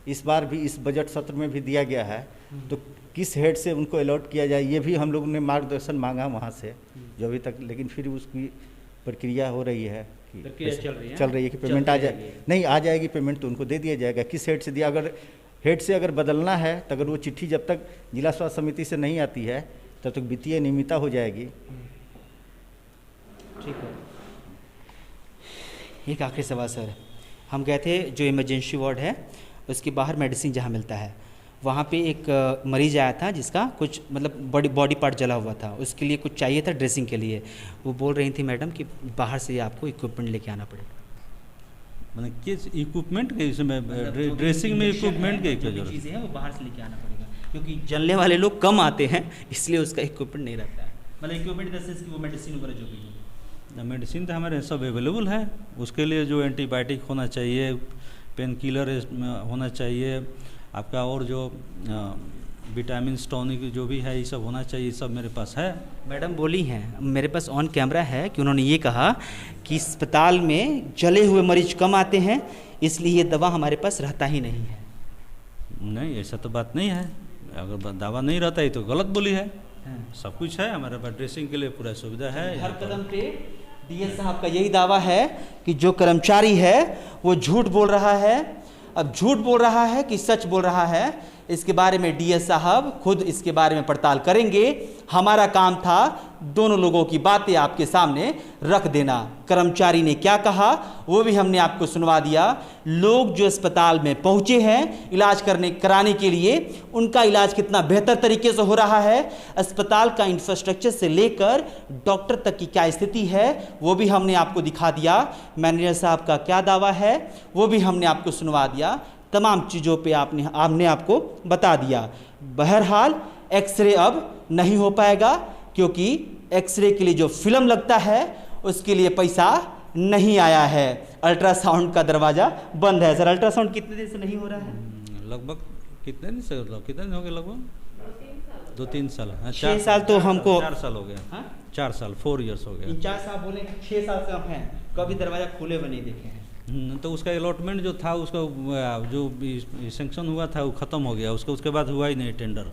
इस बार भी इस बजट सत्र में भी दिया गया है, तो किस हेड से उनको अलॉट किया जाए, ये भी हम लोगों ने मार्गदर्शन मांगा वहाँ से, जो अभी तक, लेकिन फिर उसकी प्रक्रिया हो रही है कि चल रही है कि पेमेंट आ जाए। नहीं, आ जाएगी पेमेंट तो उनको दे दिया जाएगा। किस हेड से दिया, अगर हेड से अगर बदलना है तो अगर वो चिट्ठी जब तक जिला स्वास्थ्य समिति से नहीं आती है तब तक वित्तीय नियमितता हो जाएगी। ठीक है। एक आखिरी सवाल सर, हम गए थे जो इमरजेंसी वार्ड है उसके बाहर मेडिसिन जहाँ मिलता है, वहाँ पे एक मरीज आया था जिसका कुछ मतलब बॉडी पार्ट जला हुआ था, उसके लिए कुछ चाहिए था ड्रेसिंग के लिए। वो बोल रही थी मैडम कि बाहर से आपको इक्विपमेंट लेके आना पड़ेगा। मतलब किस इक्विपमेंट के, इसमें ड्रेसिंग में इक्विपमेंट के जरूरत चीज़ें हैं वो बाहर से लेके आना पड़ेगा, क्योंकि जलने वाले लोग कम आते हैं, इसलिए उसका इक्विपमेंट नहीं रहता है। मतलब इक्विपमेंट जैसे कि वो मेडिसिन वगैरह जो भी है, मेडिसिन तो हमारे सब अवेलेबल है। उसके लिए जो एंटीबायोटिक होना चाहिए, पेन किलर होना चाहिए आपका, और जो विटामिन टॉनिक जो भी है ये सब होना चाहिए, सब मेरे पास है। मैडम बोली हैं, मेरे पास ऑन कैमरा है कि उन्होंने ये कहा कि अस्पताल में जले हुए मरीज कम आते हैं, इसलिए ये दवा हमारे पास रहता ही नहीं है। नहीं, ऐसा तो बात नहीं है। अगर दवा नहीं रहता है तो गलत बोली है। सब कुछ है हमारे पास, ड्रेसिंग के लिए पूरा सुविधा है। हर कदम पे डीएस साहब का यही दावा है कि जो कर्मचारी है वो झूठ बोल रहा है। अब झूठ बोल रहा है कि सच बोल रहा है, इसके बारे में डीएस साहब खुद इसके बारे में पड़ताल करेंगे। हमारा काम था दोनों लोगों की बातें आपके सामने रख देना। कर्मचारी ने क्या कहा वो भी हमने आपको सुनवा दिया। लोग जो अस्पताल में पहुंचे हैं इलाज कराने के लिए, उनका इलाज कितना बेहतर तरीके से हो रहा है, अस्पताल का इंफ्रास्ट्रक्चर से लेकर डॉक्टर तक की क्या स्थिति है वो भी हमने आपको दिखा दिया। मैनेजर साहब का क्या दावा है वो भी हमने आपको सुनवा दिया। तमाम चीज़ों पे आपने आपको बता दिया। बहरहाल एक्सरे अब नहीं हो पाएगा, क्योंकि एक्सरे के लिए जो फिल्म लगता है उसके लिए पैसा नहीं आया है। अल्ट्रासाउंड का दरवाज़ा बंद है। सर, अल्ट्रासाउंड कितने दिन से नहीं हो रहा है? लगभग कितने दिन से, कितने दिन हो गए? लगभग 2-3 साल। 6 साल तो हमको 4 साल हो गया। 4 साल, 4 इयर्स हो गया। 4 साल बोले, 6 साल से हम हैं, कभी दरवाज़ा खुले हुए नहीं देखे हैं। तो उसका अलॉटमेंट जो था, उसका जो सेंक्शन हुआ था वो ख़त्म हो गया, उसके बाद हुआ ही नहीं टेंडर।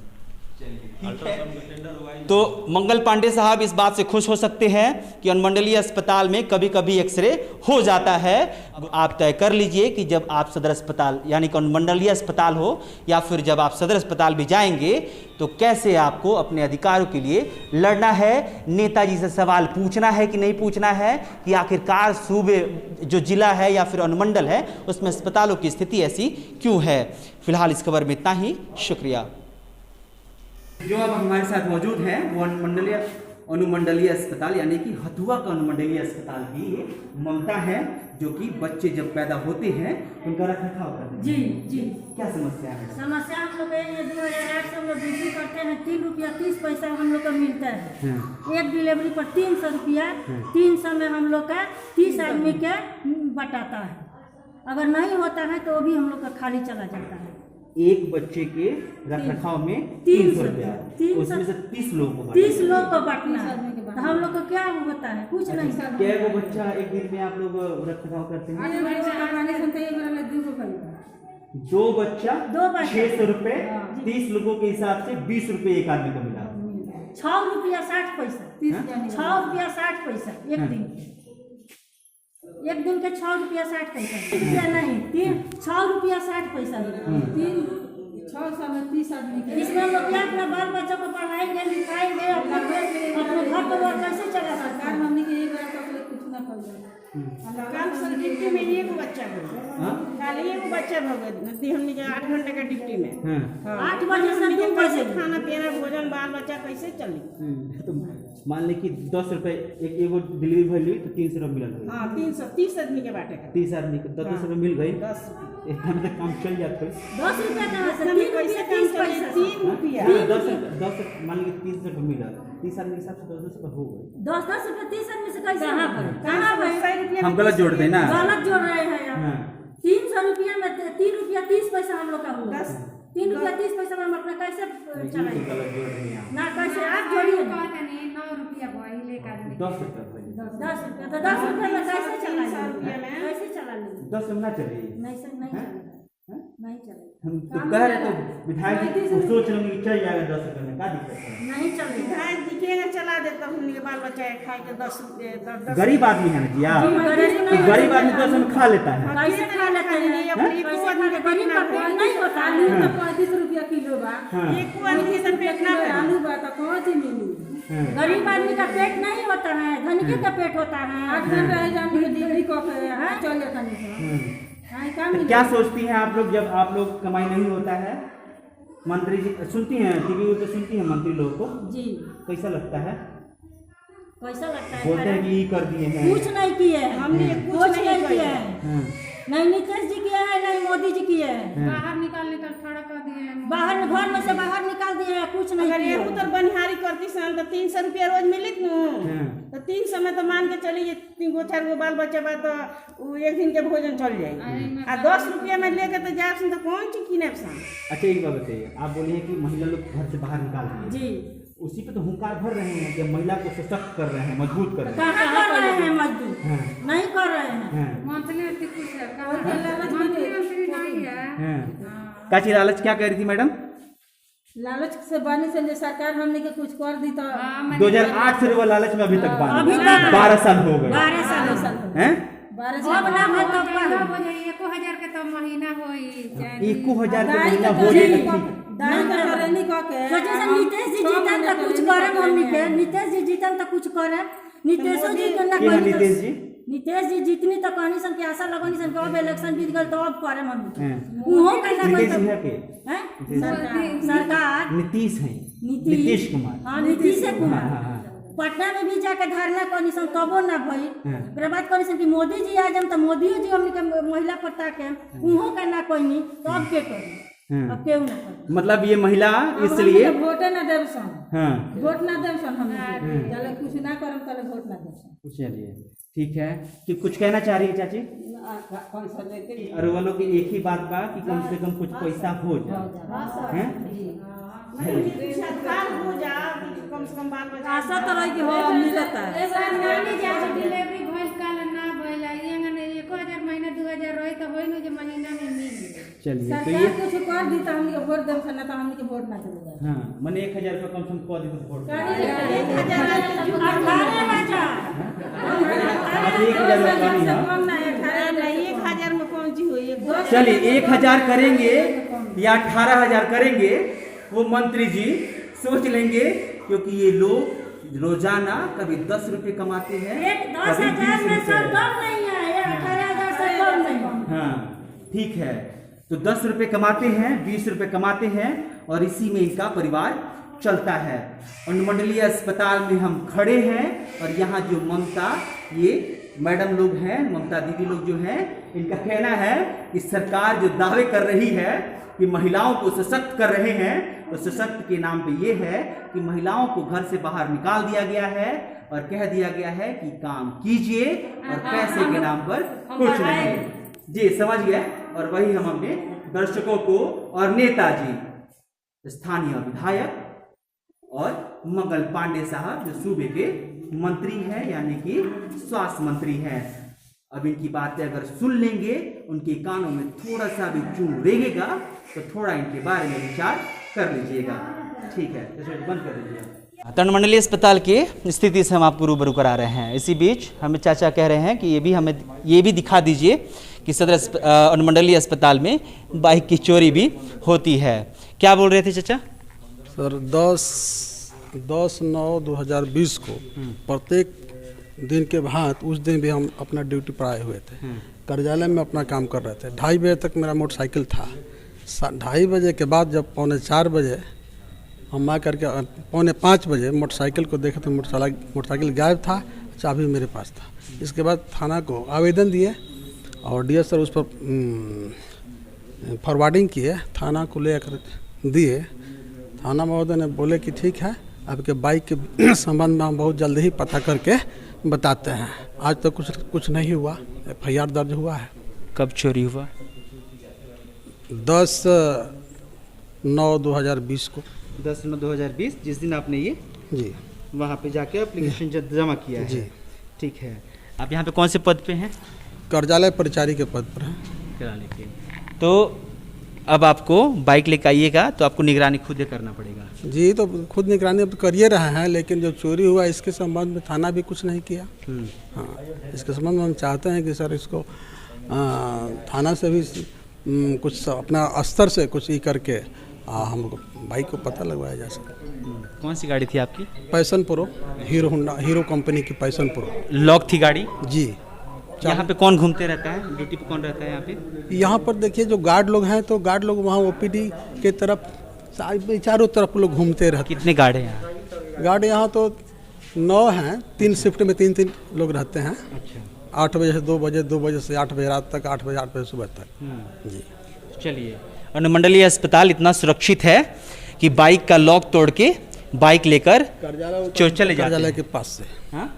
तो मंगल पांडे साहब इस बात से खुश हो सकते हैं कि अनुमंडलीय अस्पताल में कभी कभी एक्सरे हो जाता है। अब आप तय कर लीजिए कि जब आप सदर अस्पताल यानी कि अनुमंडलीय अस्पताल हो या फिर जब आप सदर अस्पताल भी जाएंगे तो कैसे आपको अपने अधिकारों के लिए लड़ना है। नेताजी से सवाल पूछना है कि नहीं पूछना है कि आखिरकार सूबे जो जिला है या फिर अनुमंडल है उसमें अस्पतालों की स्थिति ऐसी क्यों है। फिलहाल इस खबर में इतना ही, शुक्रिया। जो अब हमारे साथ मौजूद हैं वो अनुमंडलीय अस्पताल यानी कि हथुआ का अनुमंडलीय अस्पताल की ममता है, जो कि बच्चे जब पैदा होते हैं उनका रखरखाव करते हैं। जी जी। क्या समस्या है? समस्या हम लोग 2008 से हम लोग ड्यूटी करते हैं, 3 रुपया 30 पैसा हम लोग का मिलता है। एक डिलीवरी पर 300 रुपया, 300 में हम लोग का 30 आदमी के बटाता है। अगर नहीं होता है तो भी हम लोग का खाली चला जाता है। एक बच्चे के रखरखाव में 300 रुपया, उसमें से 30 लोगों को 30 लोग को बांटना है। तो हम लोग को क्या होता है? कुछ नहीं। क्या वो बच्चा एक दिन में आप लोग रखरखाव करते हैं? 2 बच्चा 600 रुपए, 30 लोगों के हिसाब से 20 रुपए एक आदमी को मिला। 6 रुपया 60 पैसा, 6 रुपया 60 पैसा एक दिन के। एक दिन के 6 रुपया 60 पैसा, रुपया नहीं 6 रुपया 60 पैसा। 600 में 30 आदमी। इसमें हम लोग क्या अपना बाल बच्चों को पढ़ाएंगे लिखाएंगे, अपने घर परिवार कैसे चला सकता है? हमने के एक कुछ ना कर डिप्टी में एक बच्चा खाली एक बच्चा भगत हमने 8 घंटे का डिप्टी में 8 बजे से 2 बजे खाना पीना भोजन बाल बच्चा कैसे चली। तो मान ले कि 10 रुपए एक डिलीवरी भरी तो 300 रुपये मिला। हाँ 330 आदमी के बाटे 30 आदमी को 10 रुपये मिल गई। 10 इतना में काम चल जाता है। 10 रुपया कहाँ से? 3 रुपया 30 पैसा। 3 रुपया 10 मान लीजिए 30 रुपये मिला, 30 आदमी के हिसाब से 10 रुपये हो गए। 10 रुपया 30 आदमी से कैसे? कहाँ हम गलत जोड़ देना, गलत जोड़ रहे हैं। 300 रुपया में 3 रुपया 30 पैसा हम लोग का हुआ। 3 रुपया 30 पैसा में हम अपना कैसे चलाएंगे? ना कैसे आप जोड़िए 9 रुपया 10 रुपया 10 रुपया तो 10 रुपया में कैसे चलाएंगे? कैसे चला लेंगे? 10 में ना चलेगी। नहीं सर नहीं चलेगा, नहीं चलेगा। हम तो कह रहे तो विधायक सोच रहे कि चल जाएगा 10 रुपये में, क्या दिक्कत है? नहीं चलेगा। विधायक दिखेगा चला देता हूँ बाल बच्चा खाए के 10 रुपये। गरीब आदमी है ना जी आप, गरीब आदमी 10 में खा लेता है। कैसे खा लेते हैं? गरीब का पेट नहीं होता। आलू तो 35 रुपया किलो बा, एक आदमी से पेट ना आलू बा तो कौन सी मिली? गरीब आदमी का पेट नहीं होता है, धनिक का पेट होता है। 8 घंटे रह जाने डिलीवरी को चल जाता है। तो क्या सोचती हैं आप लोग जब आप लोग कमाई नहीं होता है? मंत्री जी सुनती हैं, टीवी पे सुनती हैं मंत्री लोगों को जी, कैसा लगता है? कैसा लगता है? बोलते हैं कि ये कर दिए हैं, कुछ नहीं किए हैं, हमने कुछ नहीं किया है। नहीं नीतीश जी किए हैं, नहीं मोदी जी किए हैं। बाहर निकाल खड़ा कर दिए हैं, बाहर घर में से बाहर निकाल दिए हैं, कुछ नहीं। अगर ये उतर बनिहारी करती सन तो 300 रुपया रोज मिलित तो 300 में तो मान के चलिए 3 गो 4 गो बाल बच्चा बा तो एक दिन के भोजन चल जाएगी। आ 10 रुपया में लेके तो जाए तो कौन चीज किने। अच्छा एक बात बताइए, आप बोलिए कि महिला लोग घर से बाहर निकाल दिए जी, उसी पे तो हुंकार भर रहे हैं कि महिला को सशक्त कर रहे हैं, मजबूत कर रहे हैं। कहाँ कर रहे हैं मजबूत? नहीं कर रहे हैं। मंथली कुछ नहीं है। काची लालच क्या कह रही थी मैडम? लालच से बानी से सरकार हमने के कुछ कर दी तो 2008 से वो लालच में अभी तक बानी, अभी तक 12 साल हो गए। 12 साल हैं? 12 साल अब ना हो तब का 1000 के तो महीना होई, 1000 के महीना हो जाएगा। सोचे से नीतीश जी जीतन तो कुछ करे, मम्मी के नीतीश जी जीतन तो कुछ करे। नीतीश जी के ना कोई नीतीश जी जीतनी तो कहनी सन के आशा लगनी सन के अब इलेक्शन जीत गए तो अब करे मम्मी। उहो कैसा कोई सरकार नीतीश है, नीतीश कुमार। हां नीतीश कुमार पटना में भी जाके धरना करनी सन तबो ना भई। फिर बात करनी सन कि मोदी जी आ जाम तो मोदी जी हमनी के महिला पता के उहो का ना कोई नहीं तो अब के करी? अब क्यों ना कर? मतलब ये महिला इसलिए वोट ना देव सन। हां वोट ना देव सन, हम चले कुछ ना करम तले वोट ना देव सन। चलिए ठीक है कि कुछ कहना चाह रही है चाची? और वो लोग एक ही बात बा कि कम से कम कुछ पैसा हो जाए, हैं? कम से कम बाल बच्चा आशा तो रही कि हो मिलता है। एक बार नानी जाके डिलीवरी भइल काल ना भइल, 1000 महीना 2000 रही तो होई न जे महीना में मिल चलिए तो सरकार ये कुछ कर दी तो हमके वोट देम ना तो हमके वोट ना देगा। हाँ मैंने 1000 रुपये कम से कम कह दी तो वोट 1000 में कौन चीज हुई? चलिए 1000 करेंगे या 18,000 करेंगे वो मंत्री जी सोच लेंगे, क्योंकि ये लोग रोजाना कभी 10 रुपए कमाते हैं, कभी 20 रुपए। हाँ ठीक है, तो 10 रुपए कमाते हैं, 20 रुपए कमाते हैं और इसी में इनका परिवार चलता है। अनुमंडलीय अस्पताल में हम खड़े हैं और यहाँ जो ममता ये मैडम लोग हैं, ममता दीदी लोग जो हैं, इनका कहना है कि सरकार जो दावे कर रही है कि महिलाओं को सशक्त कर रहे हैं, तो सशक्त के नाम पे ये है कि महिलाओं को घर से बाहर निकाल दिया गया है और कह दिया गया है कि काम कीजिए और पैसे के नाम पर कुछ नहीं। जी समझ गए। और वही हम अपने दर्शकों को और नेताजी, स्थानीय विधायक और मंगल पांडे साहब जो सूबे के मंत्री हैं, यानी कि स्वास्थ्य मंत्री हैं, अब इनकी बातें अगर सुन लेंगे, उनके कानों में थोड़ा सा भी चूं रेंगेगा तो थोड़ा इनके बारे में विचार कर लीजिएगा। ठीक है, तो बंद कर दीजिए। तरणमंडली अस्पताल की स्थिति से हम आपको रूबरू करा रहे हैं। इसी बीच हमें चाचा कह रहे हैं कि ये भी दिखा दीजिए कि सदर अनुमंडलीय अस्पताल में बाइक की चोरी भी होती है। क्या बोल रहे थे चाचा? सर 10/9/2020 को प्रत्येक दिन के बाद उस दिन भी हम अपना ड्यूटी पर आए हुए थे, कार्यालय में अपना काम कर रहे थे। 2:30 बजे तक मेरा मोटरसाइकिल था। 2:30 बजे के बाद जब 4:45 बजे हम आ करके 4:45 बजे मोटरसाइकिल को देखे तो मोटरसाइकिल गायब था, चाबी मेरे पास था। इसके बाद थाना को आवेदन दिए और डीएस सर उस पर फॉरवर्डिंग किए, थाना को लेकर दिए। थाना महोदय ने बोले कि ठीक है, आपके बाइक के संबंध में हम बहुत जल्द ही पता करके बताते हैं। आज तक कुछ नहीं हुआ, FIR दर्ज हुआ है। कब चोरी हुआ? 10/9/2020 को। 10/9/2020 जिस दिन आपने ये जी वहाँ पे जाके एप्लीकेशन जमा किया है। जी ठीक है। आप यहाँ पे कौन से पद पे हैं? कार्यालय परिचारी के पद पर हैं। कराने के। तो अब आपको बाइक लेकर आइएगा तो आपको निगरानी खुद ही करना पड़ेगा। जी तो खुद निगरानी अब तो करिए रहे हैं, लेकिन जो चोरी हुआ इसके संबंध में थाना भी कुछ नहीं किया। हाँ, इसके संबंध में हम चाहते हैं कि सर इसको थाना से भी कुछ अपना स्तर से कुछ ही करके हमको बाइक को पता लगवाया जा सके। कौन सी गाड़ी थी आपकी? पैशन प्रो, हीरो कंपनी की पैशन प्रो। लॉक थी गाड़ी? जी। यहाँ पे कौन घूमते रहता है? ड्यूटी पे कौन रहता है यहाँ पे? यहाँ पर देखिए जो गार्ड लोग हैं, तो गार्ड लोग वहाँ OPD के तरफ चारों तरफ लोग घूमते रहते। कितने गार्ड हैं यहाँ? गार्ड यहाँ तो 9 हैं, 3 शिफ्ट में 3 लोग रहते हैं। अच्छा। 8 बजे से 2 बजे, 2 बजे से 8 बजे रात तक, 8 बजे सुबह तक। जी चलिए, अनुमंडलीय अस्पताल इतना सुरक्षित है कि बाइक का लॉक तोड़ के बाइक लेकर चले जाते हैं। कार्यालय के पास से। हाँ,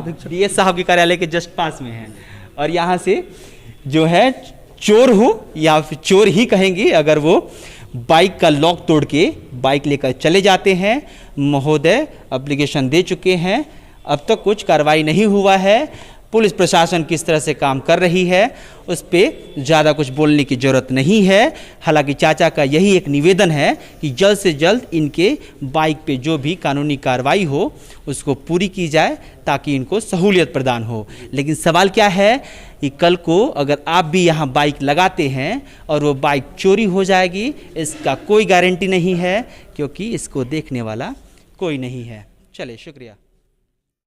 DS साहब के कार्यालय के जस्ट पास में है। और यहाँ से जो है चोर हो या फिर चोर ही कहेंगे, अगर वो बाइक का लॉक तोड़ के बाइक लेकर चले जाते हैं। महोदय एप्लीकेशन दे चुके हैं, अब तक कुछ कार्रवाई नहीं हुआ है। पुलिस प्रशासन किस तरह से काम कर रही है उस पर ज़्यादा कुछ बोलने की ज़रूरत नहीं है। हालांकि चाचा का यही एक निवेदन है कि जल्द से जल्द इनके बाइक पे जो भी कानूनी कार्रवाई हो उसको पूरी की जाए ताकि इनको सहूलियत प्रदान हो। लेकिन सवाल क्या है कि कल को अगर आप भी यहाँ बाइक लगाते हैं और वो बाइक चोरी हो जाएगी, इसका कोई गारंटी नहीं है, क्योंकि इसको देखने वाला कोई नहीं है। चलिए, शुक्रिया।